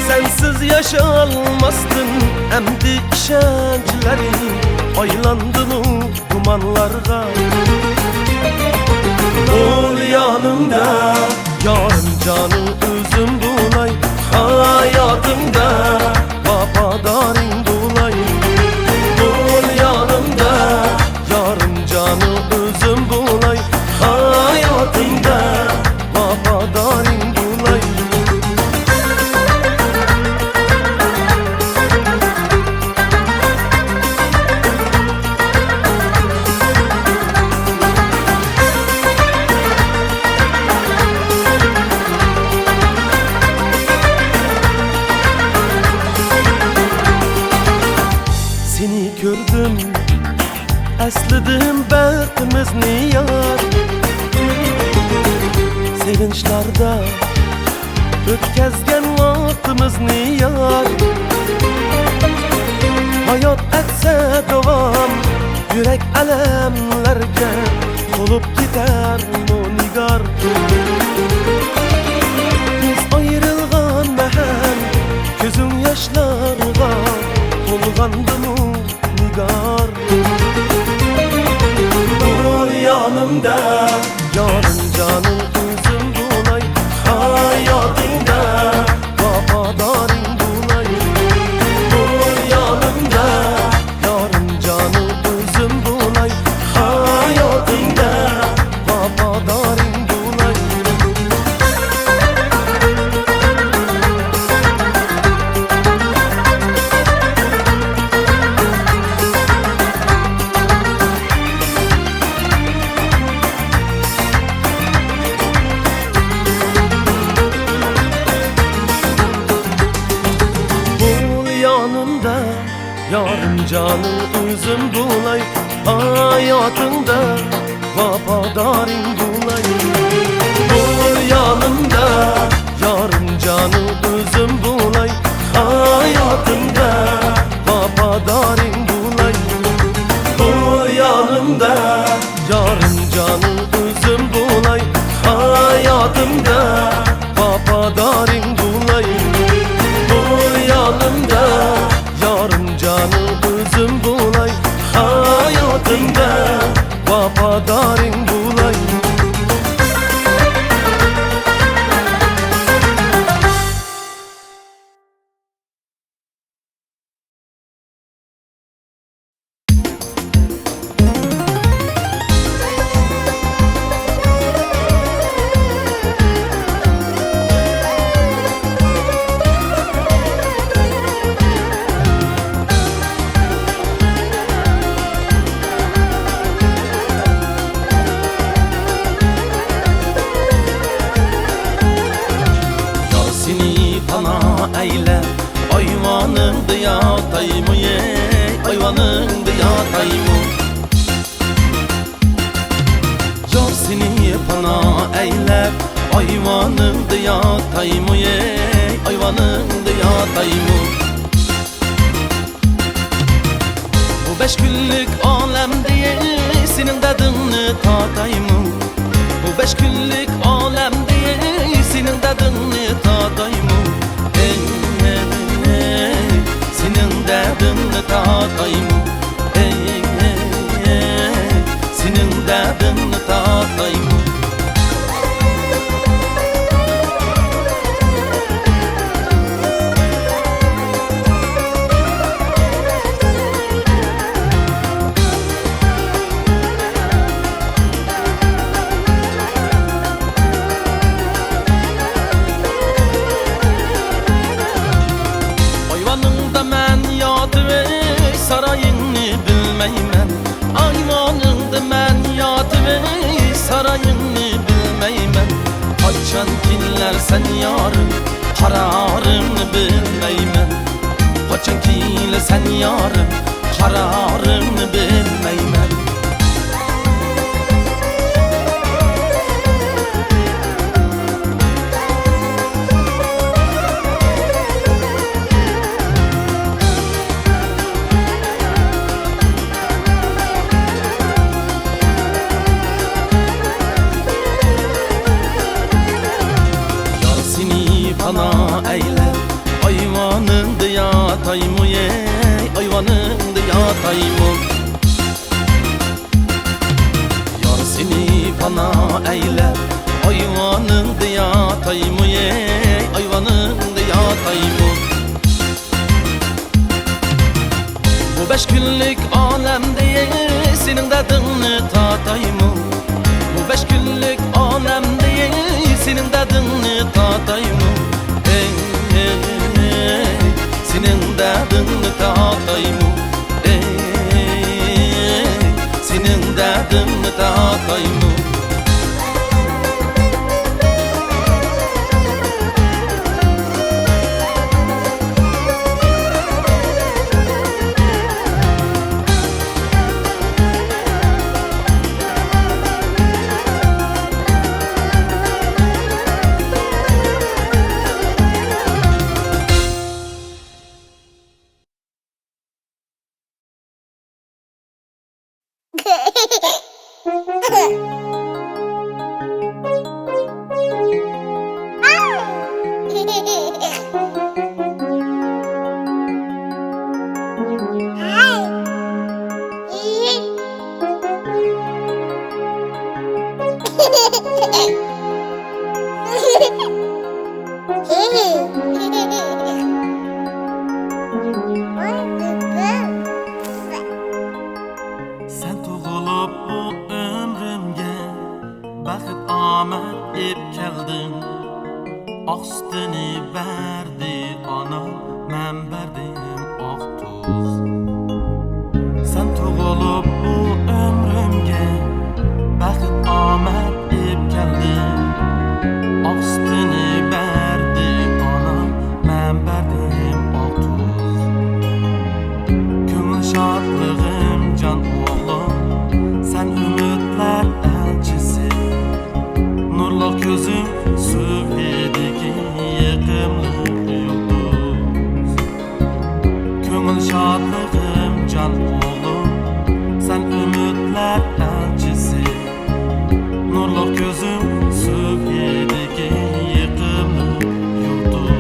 A: Sensiz yaşanmazdım, emdi işençlerim aylandı mı dumanlarga? Ol yanımda, yarım canı üzüm bulay. Hayatımda vafadarin bulay. Ol yanımda, yarım canı üzüm bulay. Hayatımda vafadarin bulay. Seni gördüm, esledim bəxtimiz niyar. Sevinçlarda ötkezgen vaktimiz niyar. Hayat etse devam, yürek elemlerge solup gider mu nigar? Biz ayrılgan mehen, gözüm yaşlarga dolgandı mı nigar? Ol yanımda, yarın canım üzüm bulay. Hayatımda vafadarin bulay. Ol yanımda, yarın canım üzüm bulay. Hayatımda vafadarin bulay. Yanımda yarım canı üzüm bulay. Hayatımda vafadarin bulay. Ol yanımda yarım canı üzüm bulay. Hayatımda vafadarin bulay. Ol yanımda yarım canı üzüm bulay. Hayatımda vafadarin bulay. Ol yanımda, yarım canı üzüm bulay. Hayatımda vafadarin bulay. Eyle ayvanın diya tayımı ye, ayvanın diya tayımı. Yar seni pana eyle ayvanın diya tayımı ye, ayvanın diya tayımı. Bu 5 günlük alem diye senin dadını tatayımı. beş günlük alemde senin derdini tadayım. Ey, ey, ey, senin derdini tadayım. Ey, ey, ey, senin derdini tadayım. Ayvanında mən yatıvey, sarayını bilmeymen. Ayvanında mən yatıvey, sarayını bilmeymen. Kaçan kinler sen yarım, kararını bilmeymen. Kaçan kinler sen yarım, kararını bilmeymen. Bana eyle ayvanında yatayım ye, ayvanında yatayım. Yar seni bana eyle ayvanında yatayım ye, ayvanında yatayım. Bu beş günlük alemde senin derdini tatayım. Bu beş günlük alemde senin derdini tatayım. Ey, ey, ey, senin derdini tatayım. Ey, ey, senin derdini tatayım.
B: Sen tug'ilib bu ömrümge baxit omad ep keldin. Oq sutini berdi onam, men berdim oq tuz. Sen tug'ilib bu ömrümge baxit omad ep keldin. Oq sutini berdi onam, men berdim oq tuz. Ko'ngil shodlig'im jon o'g'lim, sen umidlar elchisi. Nurli ko'zim suv ediki yiqimli yulduz. Ko'ngil shodlig'im jon o'g'lim, sen umidlar elchisi. Nurli ko'zim suv ediki yiqimli yulduz.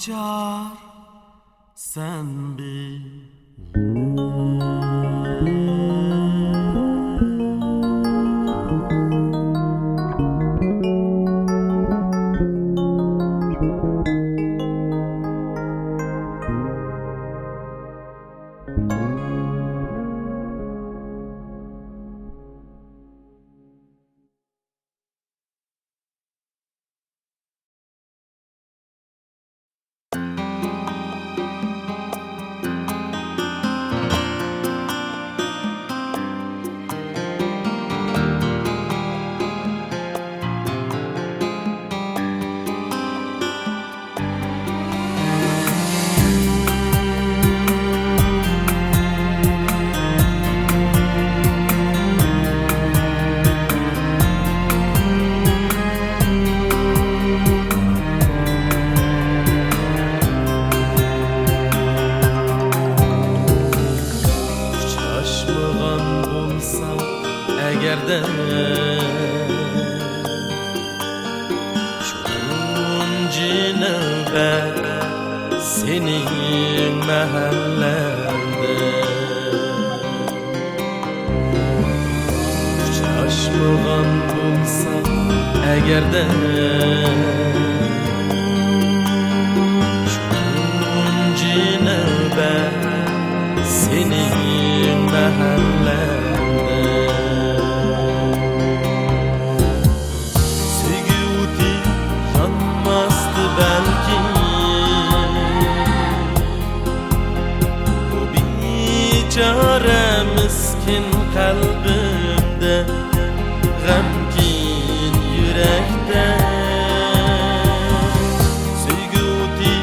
B: biçar sen bir Eğerde şunci növbet senin mahallende Uçaşmağan bulsa eğerde şunci növbet senin mahallende Biçare miskin kalbimde G'amgin yürekte Sevgudi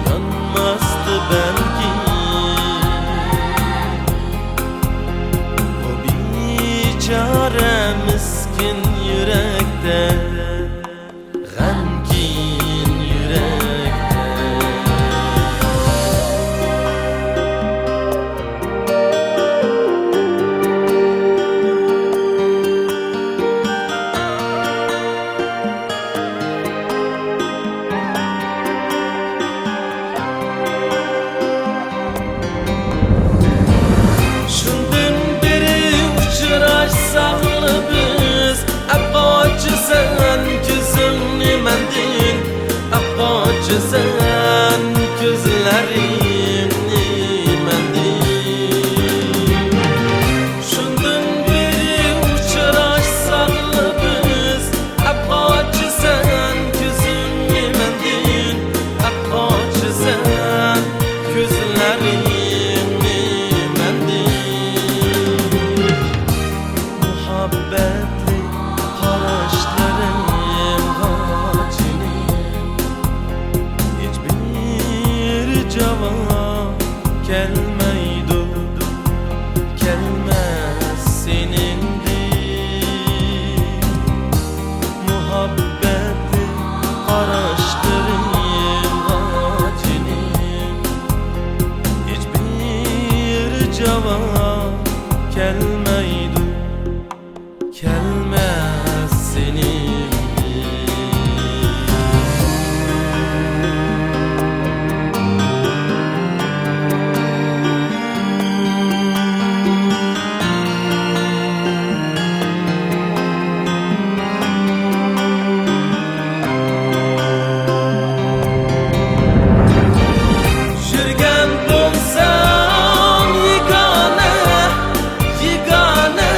B: yanmazdı belki O biçare miskin yürekte G'amgin yürekte Sen gözlerini mendil Şundan beri uçraşsaklı biz Apaçı sen gözünü mendil Apaçı sen gözlerini mendil Muhabbetli haraçların cevap gelmeydu, gelmez senindi Muhabbeti araştırayım acinin Hiçbir cevap gelmeydu, gelmez senindi Yegane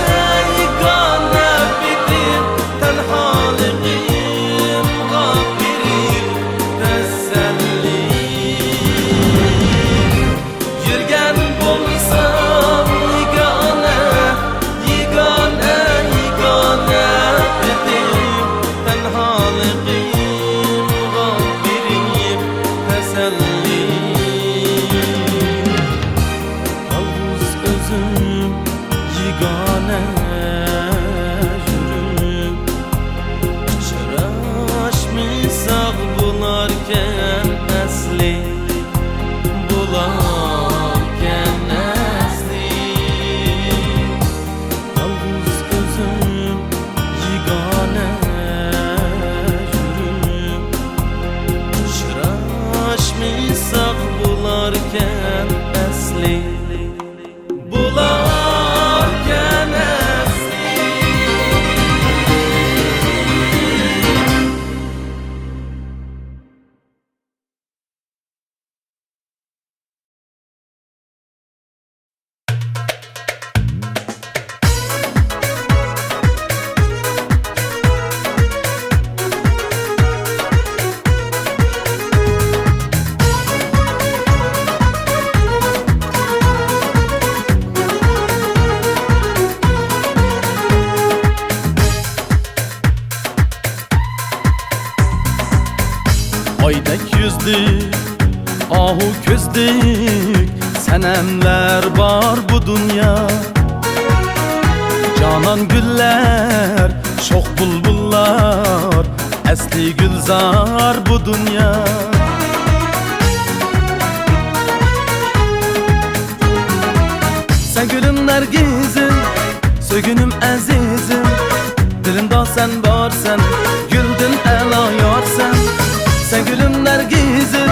B: Aydek yüzlük, ahu közlük senemler var bu dünya. Canan güller, şox bulbullar, esli gülzar bu dünya. Sen gülüm nergizim, sögünüm azizim, dilimde sen varsan, güldün ela yarsan. Sen gülüm nergizim,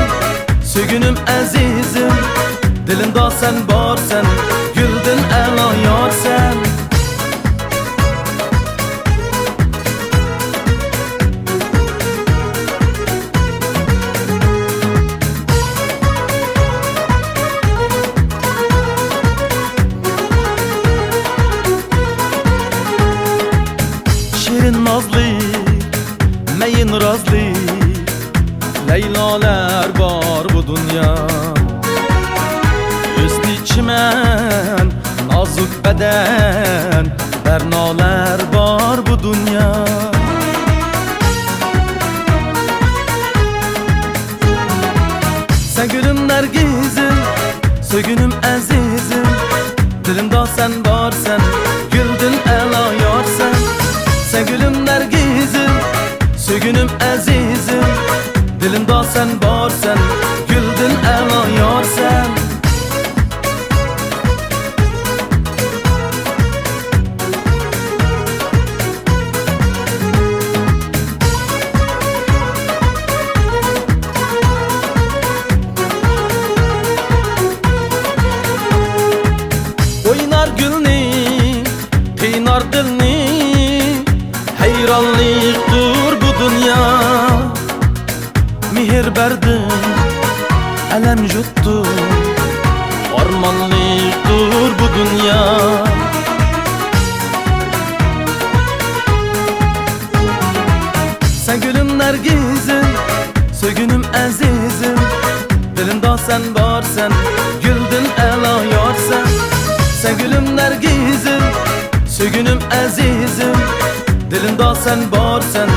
B: sögünüm azizim, dilimde sen varsan, güldün ela yarsan. Şirin nazlı, meyin razlı, Leylalar var bu dünya. Üstü çimen, nazuk beden, bernalar var bu dünya. Sen gülüm nergizim, sögünüm azizim, dilimde sen varsan, güldün ela yarsan. Sen gülüm nergizim, sögünüm azizim, dilimde sen varsan, güldün ela yarsan. Oynar gülni, kıynar dilni, hayranlıktır bu dünya. Mihir verdin, elem yuttun, armanlıktır bu dünya. Sen gülüm nergizim, sögünüm azizim, dilimde sen varsan, güldün ela yarsan. Sen gülüm nergizim, sögünüm azizim, dilimde sen varsan,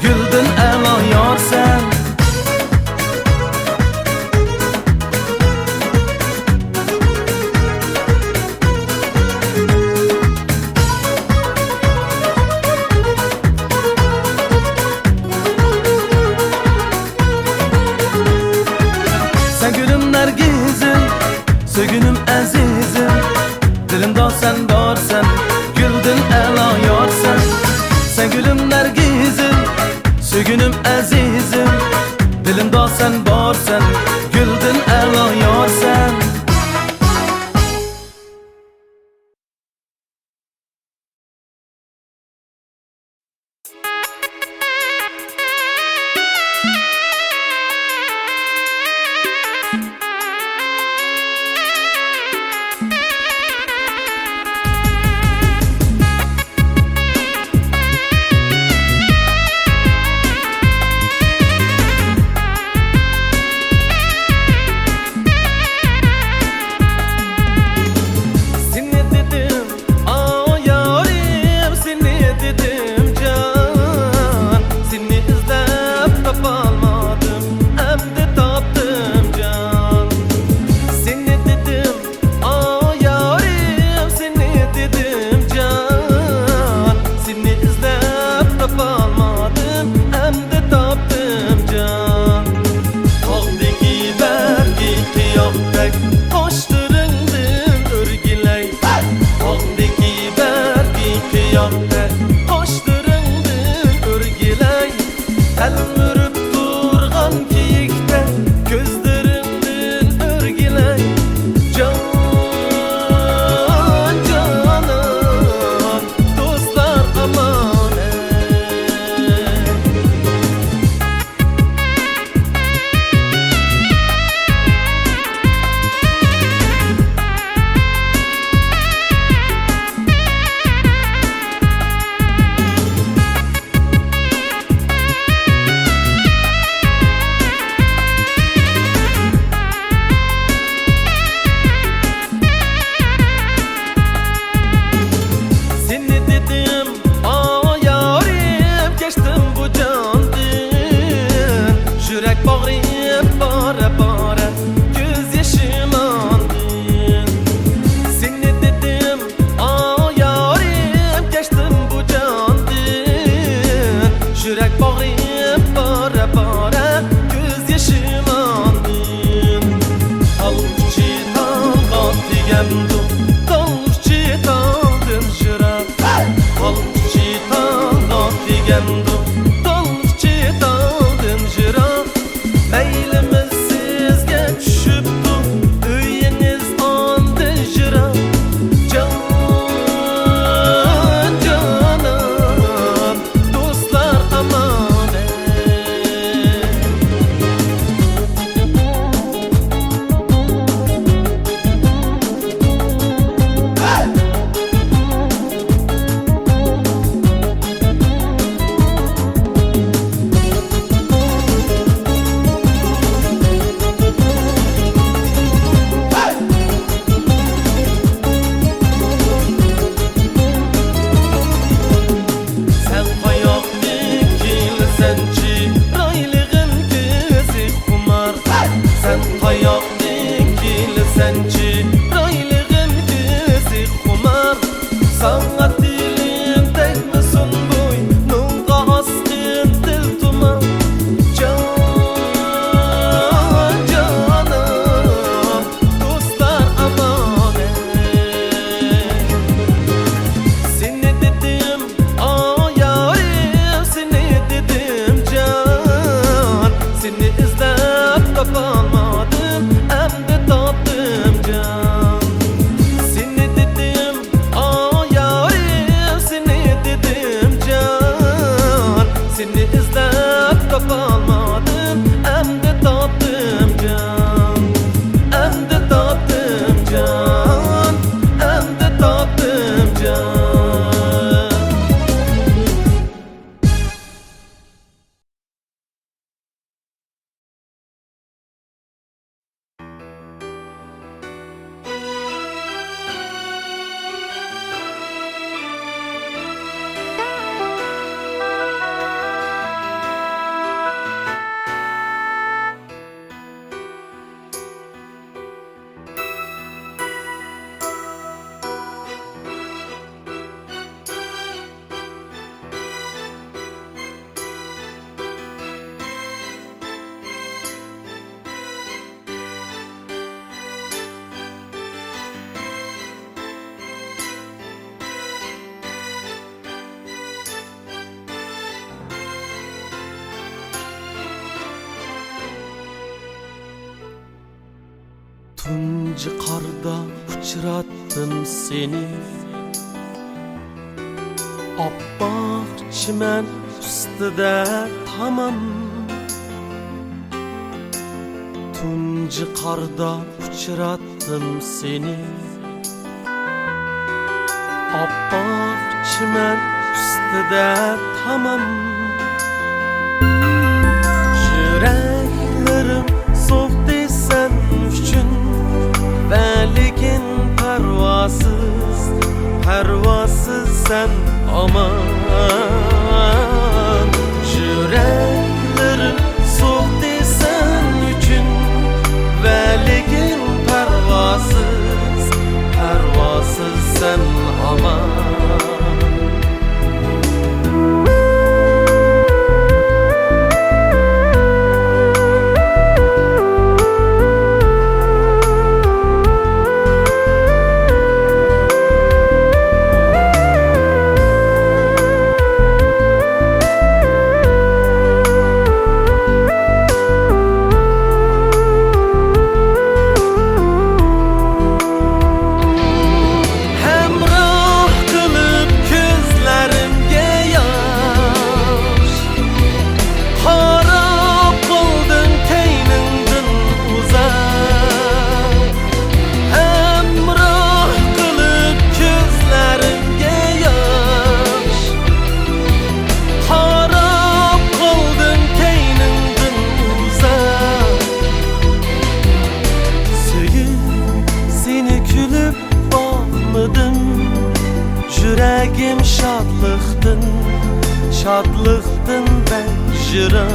B: güldün ela yarsan. Sen gülüm nergizim, sögünüm azizim, dilimde sen varsan, güldün ela yarsan. Sen gülüm nergizim, sögünüm azizim, dilimde sen varsan, güldün ela yarsan.
A: degendu Dolmukçi daldın jıra Meylimiz sizge düşüptü Üyeniz andın jıra Can canım Dostlar amanet Sen kayak dikilsenci Raylığın kızı kumar Sen kayak dikilsenci Raylığın kızı kumar Sana dilim tekmesin boy Nunga askın dil tuma Can canım Dostlar amanet Seni dedim aa yarim Seni dedim can Seni izlep kapalmadım Hem de tattım can Seni dedim aa yarim Seni dedim can Seni izlep kapalmadım Hem de tattım can Hem de tattım can Hem de tattım can Tuncu karda uçrattım seni Abbaq çimen üstüde tamam Tuncu karda uçrattım seni Abbaq çimen üstüde tamam Yüreklerim soğuk sen üçün Velikin pervasız, pervasız sen aman Yüreklerim soğuk sen üçün Velikin pervasız, pervasız sen aman Yüreğim şadlıktın, şadlıktın ben jıra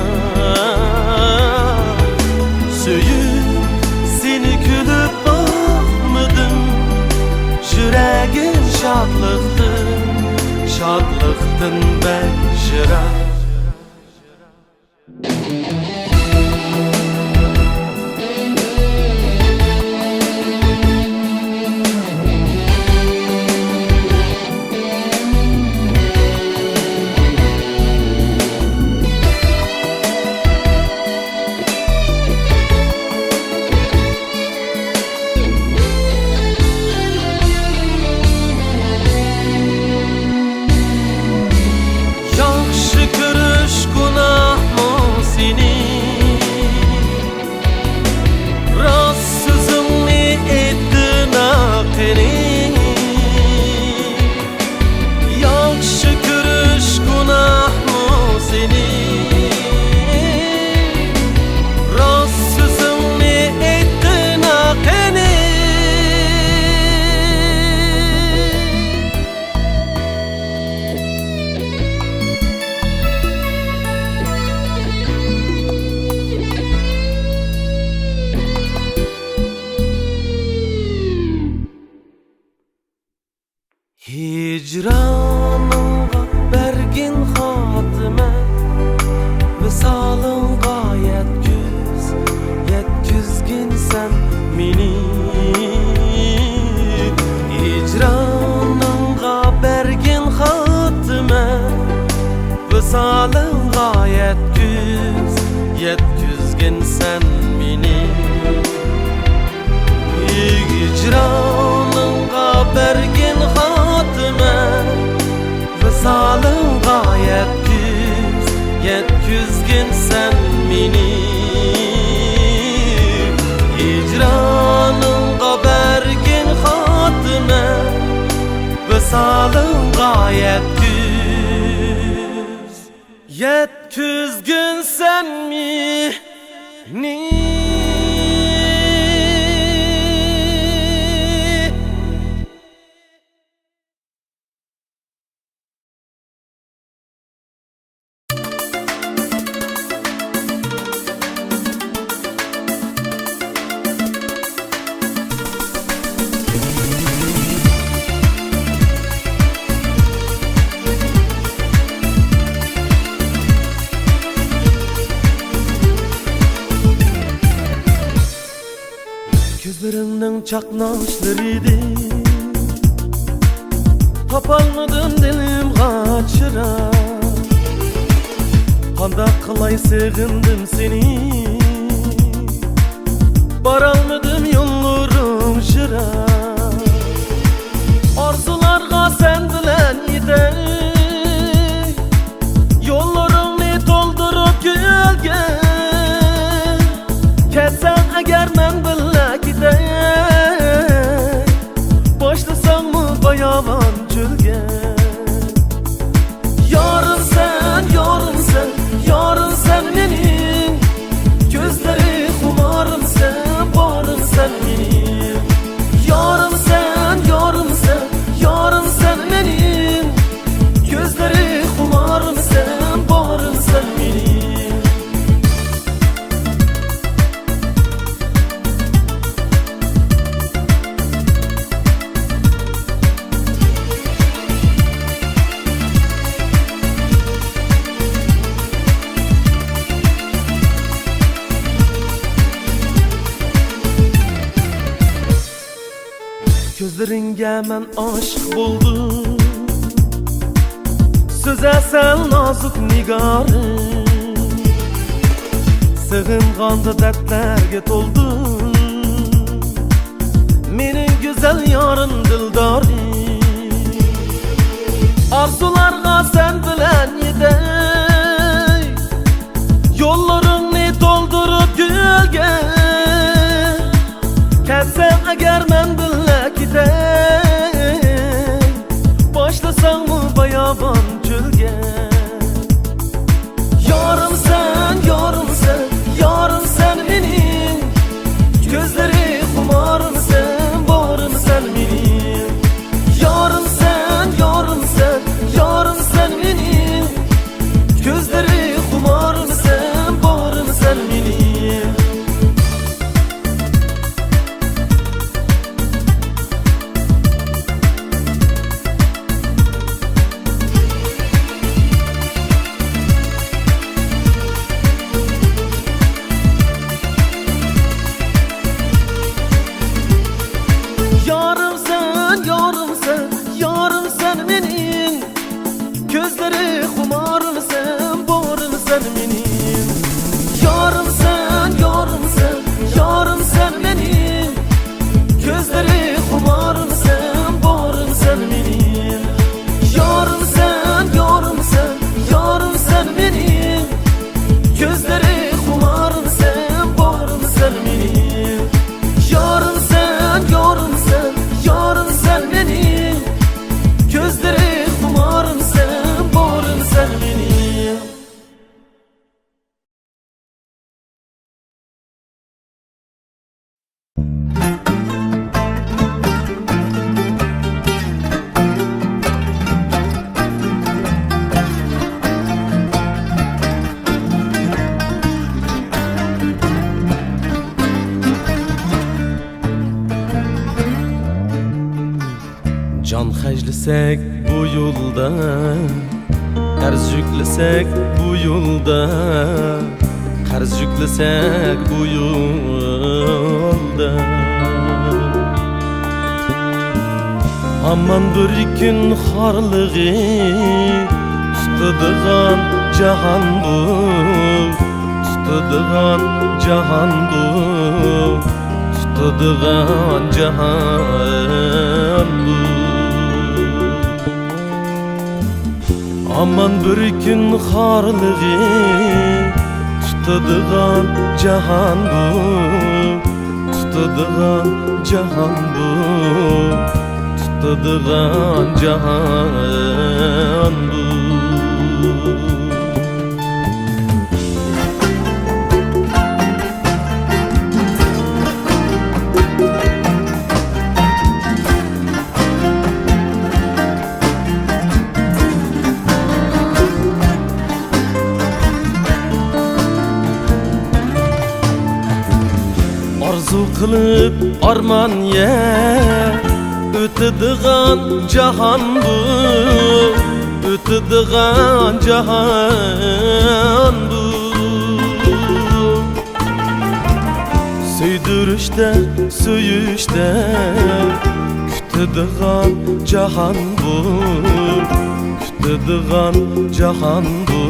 A: Söyüp seni gülüp bakmadım Yüreğim şadlıktın, şadlıktın ben jıra Vısalın gayet güz, yetküzgün sen beni. Hicranınga bergin hatime, vısalın gayet güz, yetküzgün sen beni. Hicranınga bergin hatime, vısalın gayet güz. Yetküzgün sen mi? Ni? Gözlerinden çaknaşlarıydı, tapalmadım dilim kaçıra. Kanda kılay sığındım seni, baralmadım yollarım şıra. Arzularga sen bilen ide, yollarımı doldurup gölge. Ketsem eğer men bile gidey, başlasan mı bayavan çölge. Yarın sen, yarın sen, yarın sen benim. Gözleri kumarım sen, barın sen benim. Yarın sen, yarın sen, yarın sen benim. Gözleri kumarım sen, barın sen benim. Gözleringe men aşık buldum, söze sen nazuk nigarım. Sığınğanda dertlerge toldum, menin güzel yarın dildarım. Arzularga sen bilen yedey, yollarını doldurup gölge. Ketsem eğer men bile gidey, başlasan mı bayavan çölge. Yarın sen, yarın sen, yarın sen benim. Gözleri kumarım sen, barım sen benim. Yarın sen, yarın sen, yarın sen benim. Gözleri kumarım sen, barım sen benim. Yarım sen, yarım sen, yarım sen benim. Gözleri kumarım sen, barım sen benim. Yarım sen, yarım sen, yarım sen benim. Gözleri kumarım sen, barım sen benim. Yarım sen, yarım sen, yarım sen benim. Gözleri kumarım sen, barım sen benim. Yarın sen, yarın sen, yarın sen benim. Gözleri kumarım sen, barın sen benim. Can heclisek bu yolda, Qarz yüklesek bu yolda, qarz yüklesek bu yolda. Aman bir gün harlığı tutadigan
B: cahan bu, tutadigan cahan bu, tutadigan cahan bu. Aman bir gün xarlığı tutadigan cahan bu, tutadigan cahan bu, tutadigan cahan bu. Arzu qilib arman ye o'tadigan cahan bu, o'tadigan cahan bu. Söydürüşte, söyüşte kütadigan cahan bu, kütadigan cahan bu,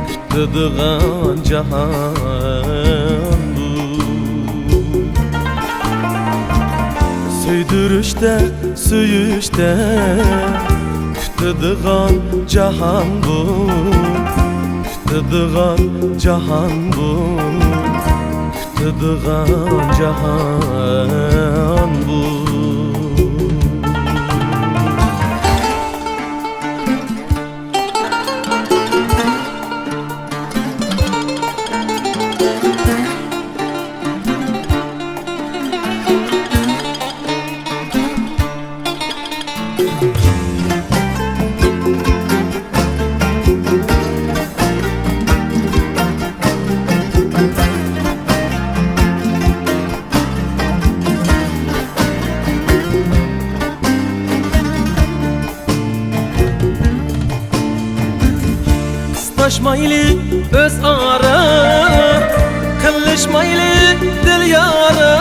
B: kütadigan cahan bu. Söydürüşte, söyüşte kütadigan cahan bu, kütadigan cahan bu, kütadigan cahan bu. Kıslaşmaylı öz ara, kılışmaylı dil yara,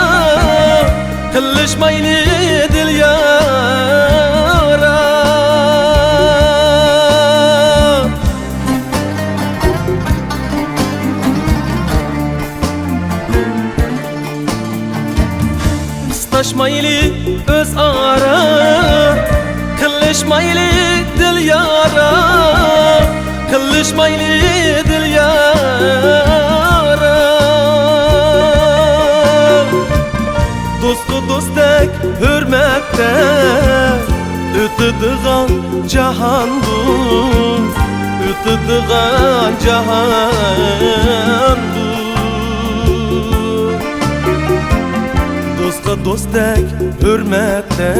B: kılışmaylı dil yara. Kıslaşmaylı öz ara, kılışmaylı dil yara, kılışmaylı dil yara. Dostu dostek hürmette ötadigan cahan bu, ötadigan cahan bu. Dostqa dostek hürmette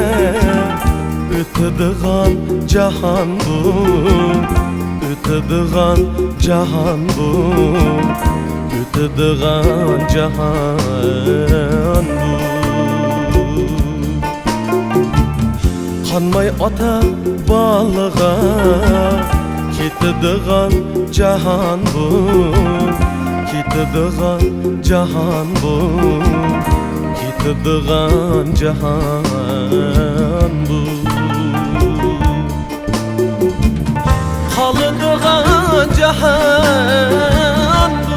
B: ötadigan cahan bu, ötadigan cahan bu, ötadigan cahan bu. Qanmay ota balığa ketadigan cahan bu, ketadigan cahan bu, ketadigan cahan bu. Qaladigan cahan bu.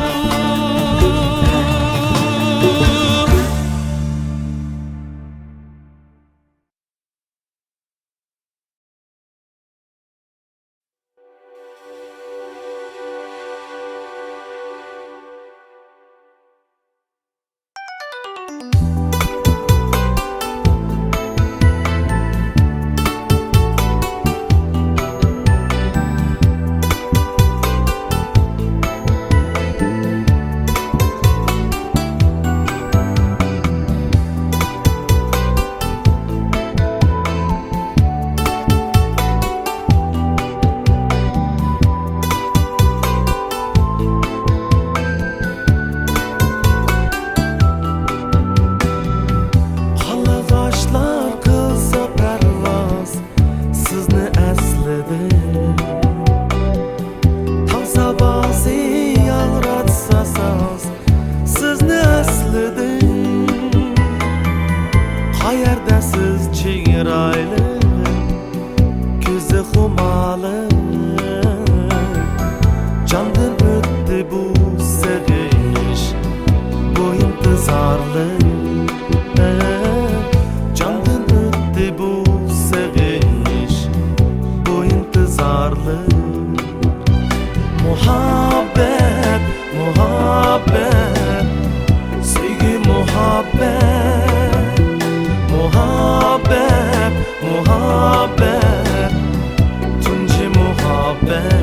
B: Muhabbet, muhabbet, sevgi muhabbet, muhabbet, muhabbet, tunci muhabbet.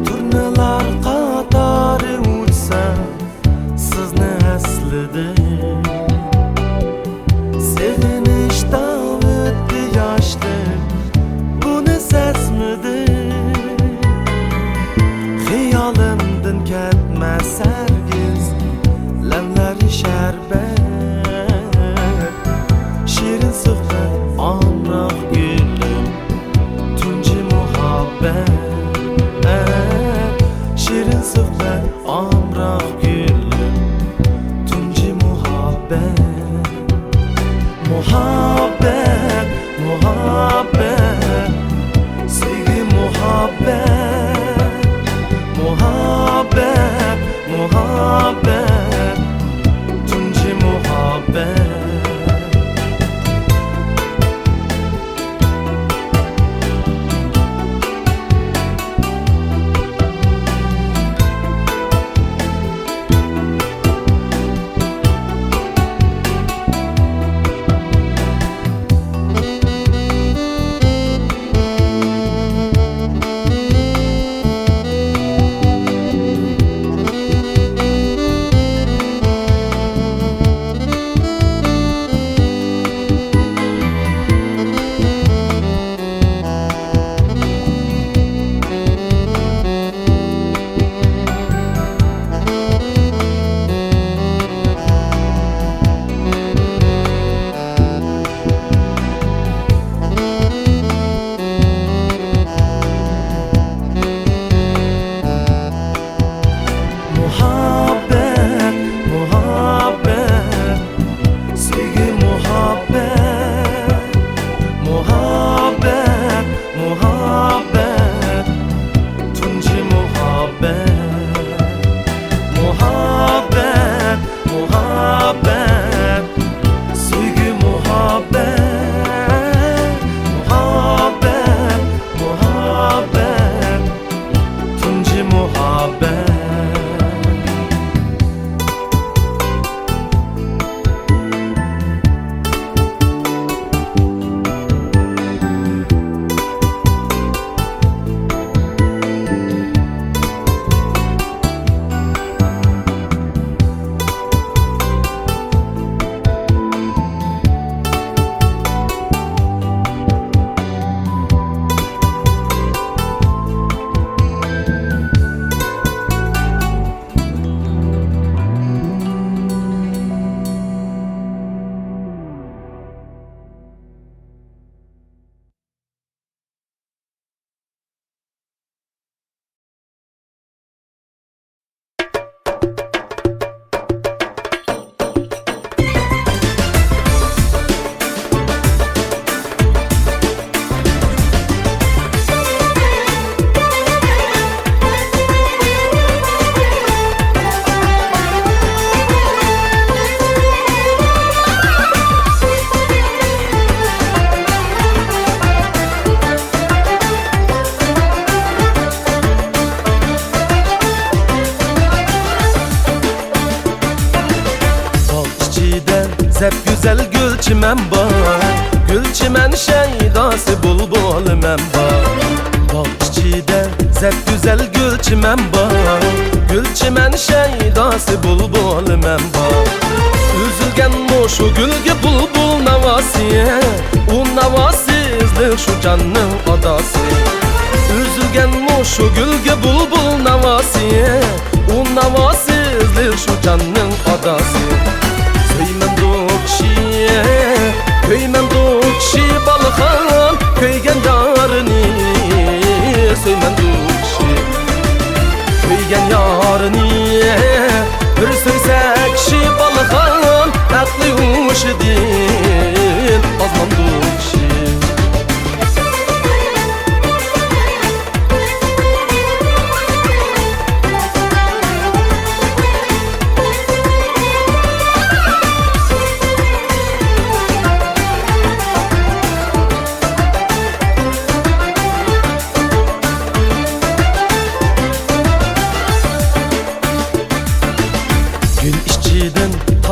B: Turnalar qatori uçsa sizni aslida sevinish davidi yoshlik buni sezmidi xiyolimdan ketmas hargiz lamlari sharbat shirin suhbat omroq gulum tunji muhabbet shirin suhbat omroq gulum tunji muhabbet. Muhabbet, muhabbet, sevgi muhabbet, muhabbet, muhabbet, tunji muhabbet. Muhabbet, muhabbet, sevgi muhabbet, muhabbet, muhabbet, tunci muhabbet. Muhabbet, muhabbet, sevgi muhabbet, muhabbet, muhabbet, tunci muhabbet. Zep güzel gül çimen var, gül çimen şeydası bulbul men var. Bal içinde zep güzel gül çimen var, gül çimen şeydası bulbul men var. Üzülgen muşu gülge bulbul navasiye, o navasizlik şu canın adası. Üzülgen muşu gülge bulbul navasiye, o navasizlik şu canın adası. Köymem dokşiye, köymem dokşi balxan, köygen darını, söymem dokşi. Köygen yarını, bir söysek şi balxan, aklı uşidin, azman dokşi.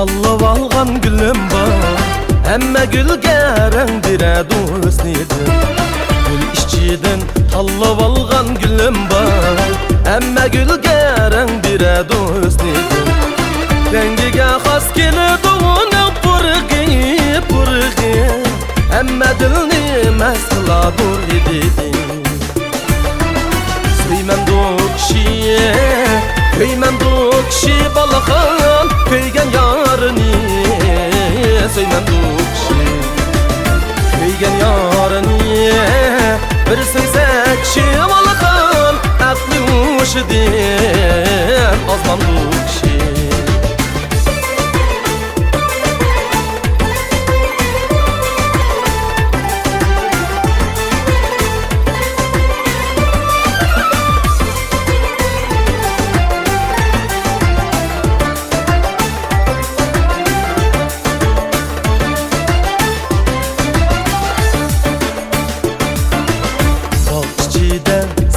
A: tanlab algan gülüm var. Emme gülge reng beredi hüsnidir. Gül işçiden tanlab algan gülüm var. Emme gülge reng beredi hüsnidir. Rengiga has keledi onun pırgı. Emme dilni mest kıladır idi. Söymen dokşiye, köymen dokşi balakhan, köygen yarını. Söymen dokşi, köygen yarını. Bir söysek şi balakhan, aklı uşidin, azman dokşi.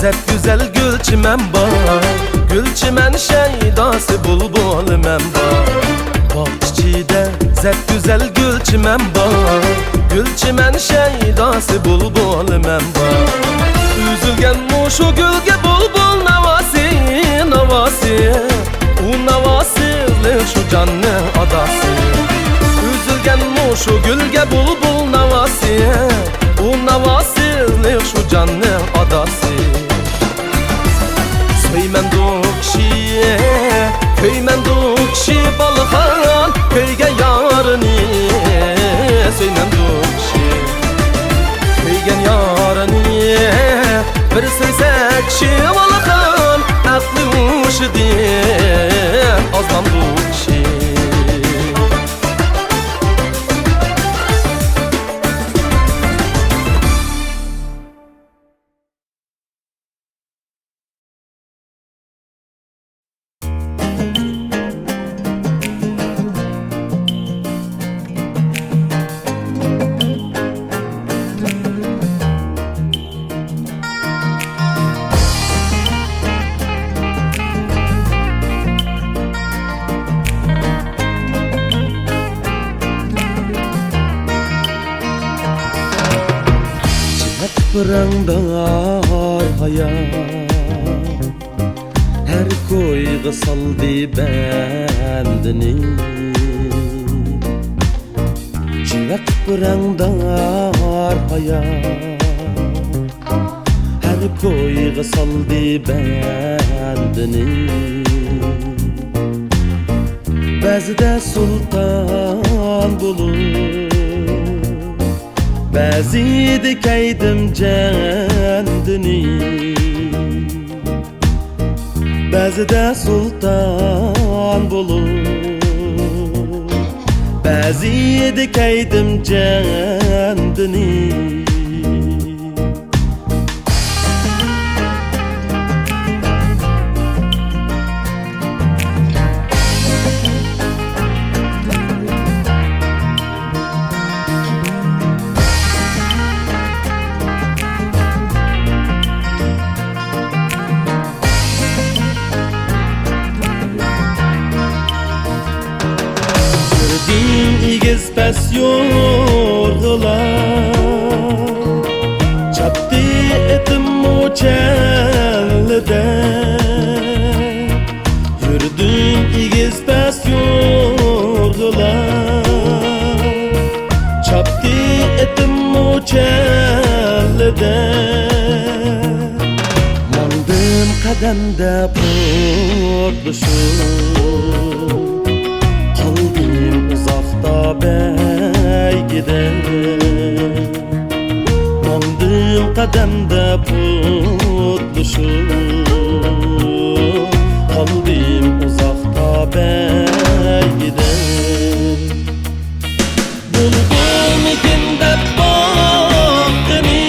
A: Zep güzel gülçimen var. Gülçimen şeydası bulbul men var. Bahçede zep güzel gülçimen var. Gülçimen şeydası bulbul men var. Üzülgen muşu gülge bulbul navası. U navasılı şu canlı adası. Üzülgen muşu gülge bulbul navası. U navasılı şu canlı adası. Söymen dokşiye, köymen dokşi balakhan, köyge yarını. Söymen dokşi, köygen yarını. Bir söysek şi balakhan, aklı uşidin, azman dokşi. Pırangdar hayat, her koyga saldı bendini. Çivek pırangdar hayat, her koyga saldı bendini. Bazıda sultan bulur, bazıda kaydım kendini. Bazıda sultan bulur, bazıda kaydım kendini. İgiz pes yorgular, çaptı etim o çellide. Yürüdüm igiz pes yorgular, çaptı etim o çellide. Mandım kademde pırtlışım, uzakta beygide. Mamdım kademde putluşum, kalbim uzakta beygide. Buldum ikinde baktını,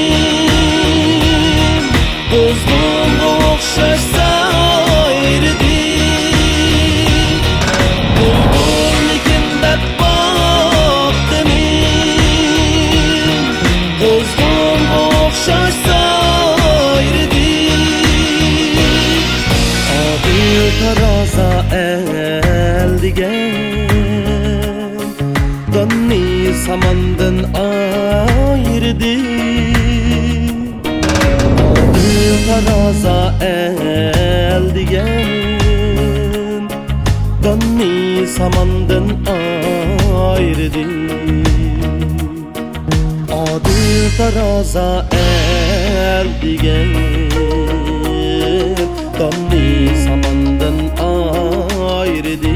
A: bozgun okşaşsa ayrıdı. Taraza eldigen, samandan ayırdı. Adı taraza el diyen Danni samandan ayırdı. Adı taraza el diyen Danni samandan ayırdı.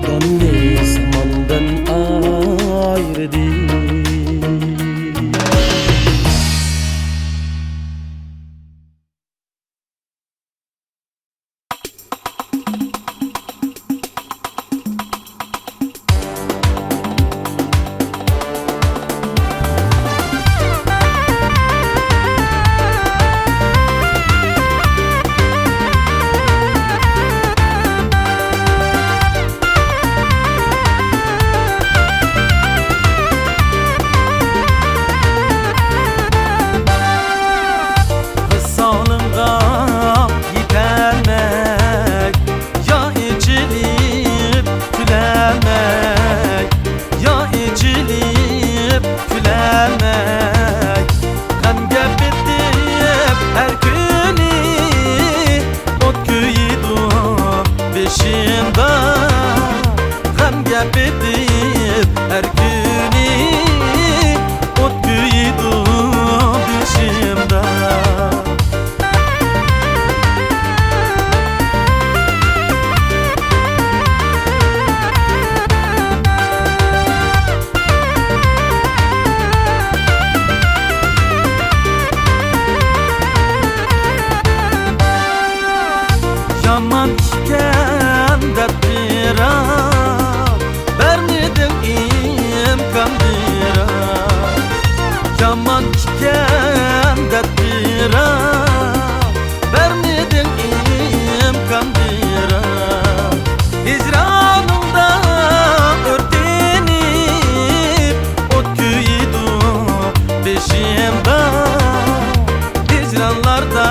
A: Danni samandan ayırdı.
B: Yaman iken dert biraz vermedin imkan biraz. Yaman iken dert biraz vermedin imkan biraz. Hicranımda örtünüp ot kuyudu peşimde. Hicranlarda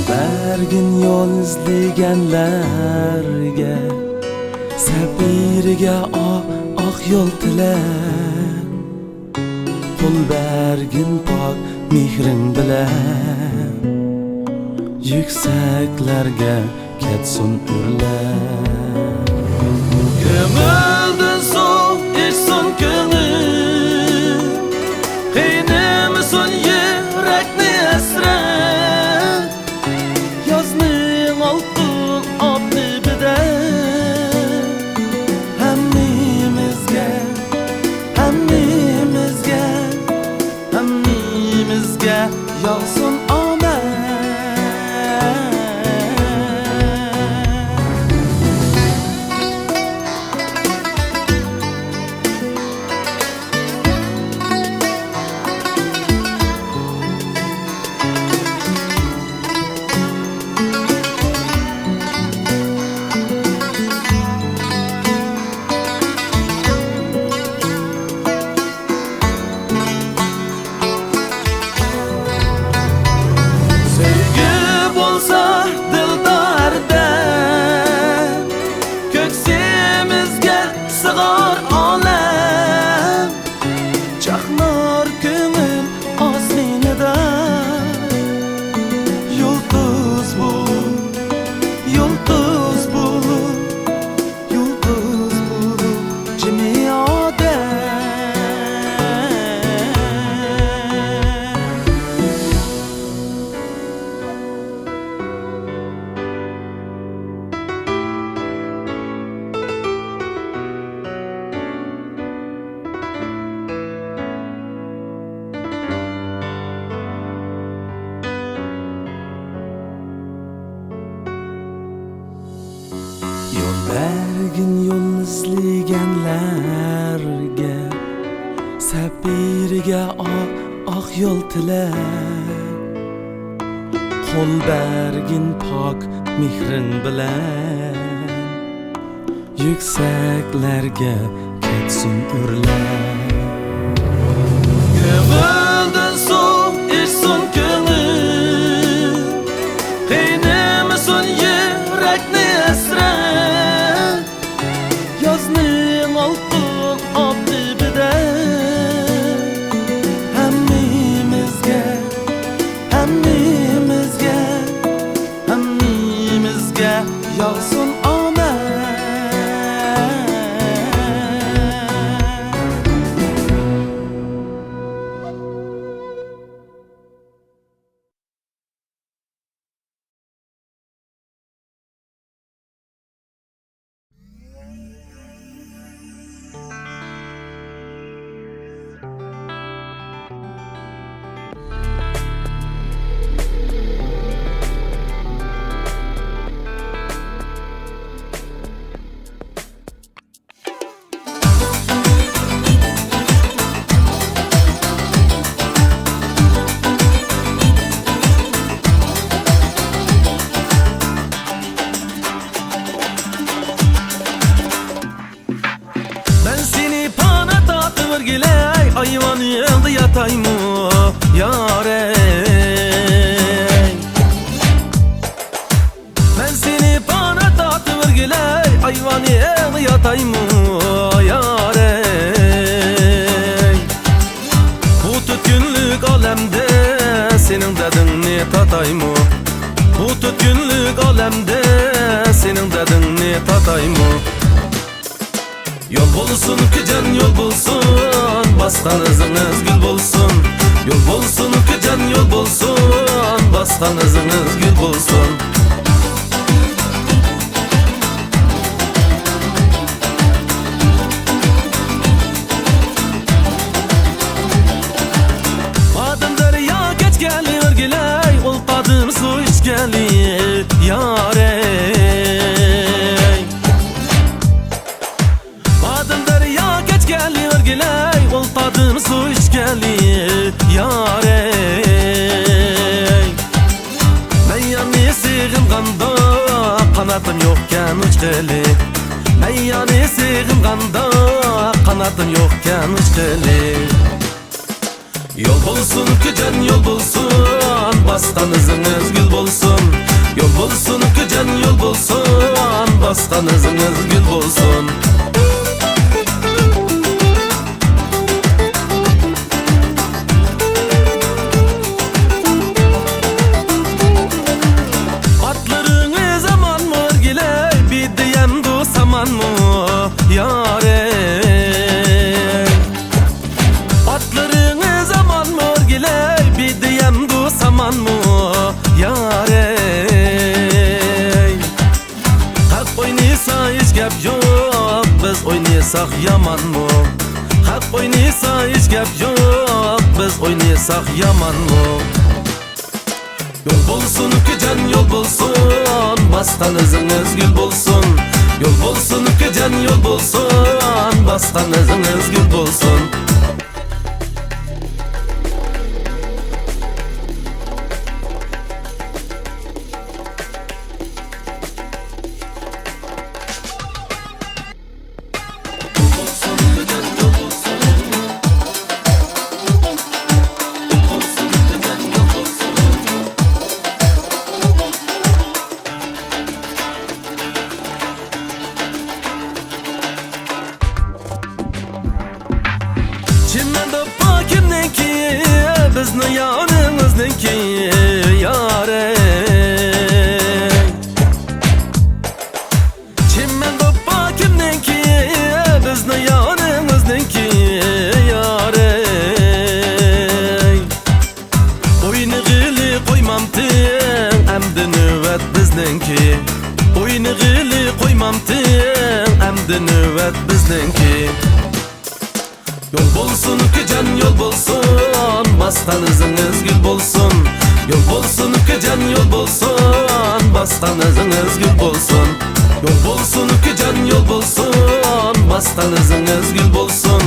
B: bergin yol izleyenlerge Sabirge ah yol tilen Kul bergin pak mihrin bilen Yükseklerge ketsun ürler Gömüldün soğuk içsun gönül Kıynımsın yürekni esret Yazının altın adlı beden Hemmimizge yağsın amen Sığar alem Çaknar gönül azminede Yıldız bulur Yıldız bulur Yıldız bulur Cimiyade Yol bergin yol izleyenlerge Sabirge ah yol tiler Kol bergin pak mihrin bilen Yükseklerge ketsun ürler Gömüldün soğuk içsun gönül Kıynımsın yürekni esret Yazının altın adlı beden Hemmimizge yağsın amen Ayvan yıldı yatay mı yâre Ben seni bana tatlı vergiley Ayvan yıldı yatay mı yâre Bu tut günlük alemde Senin dedin tatay mı Bu tut günlük alemde Senin dedin tatay mı Yol bulsun kücen yol bulsun Bastan ızınız gül bulsun Yol bulsun kücen yol bulsun Bastan ızınız gül bulsun Adım derya geç geliyor giley Ol kadım su iç geliyor yâre Geliyor ol tadım su iç geliyor yâre Ben yani sığınğanda kanatım yokken uç geli Ben yani sığınğanda kanatım yokken uç geli Yol bulsun kücen yol bulsun, bastanızınız gül bulsun. Yol bulsun kücen yol bulsun, bastanızınız gül bulsun. Atlarınız aman mı gile, bir diyem du saman mı yare. Atlarınız aman mı gile, bir diyem du saman mı yare. Hak oynaysa hiç gap yok, biz oynaysak yaman mı? Hak oynaysa hiç gap yok, biz oynaysak yaman mı? Yol bulsun kücen yol bulsun, bastanızınız gül bulsun. Yol bulsun kücen yol bulsun, bastanızınız gül bulsun. Çimende pakimdeki, bizni yanımızdaki yare. Çimende pakimdeki, bizni yanımızdaki yare. Oyunu gili koymamtın, emdi nüvet bizdenki. Oyunu gili koymamtın, emdi nüvet bizdenki. Yol bulsun kücen yol bulsun, bastanızınız gül bulsun. Yol bulsun kücen yol bulsun, bastanızınız gül bulsun. Yol bulsun kücen yol bulsun, bastanızınız gül bulsun.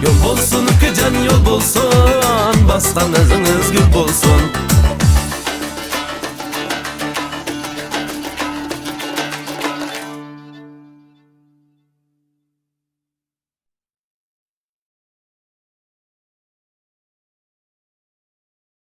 B: Yol bulsun kücen yol bulsun, bastanızınız gül bulsun.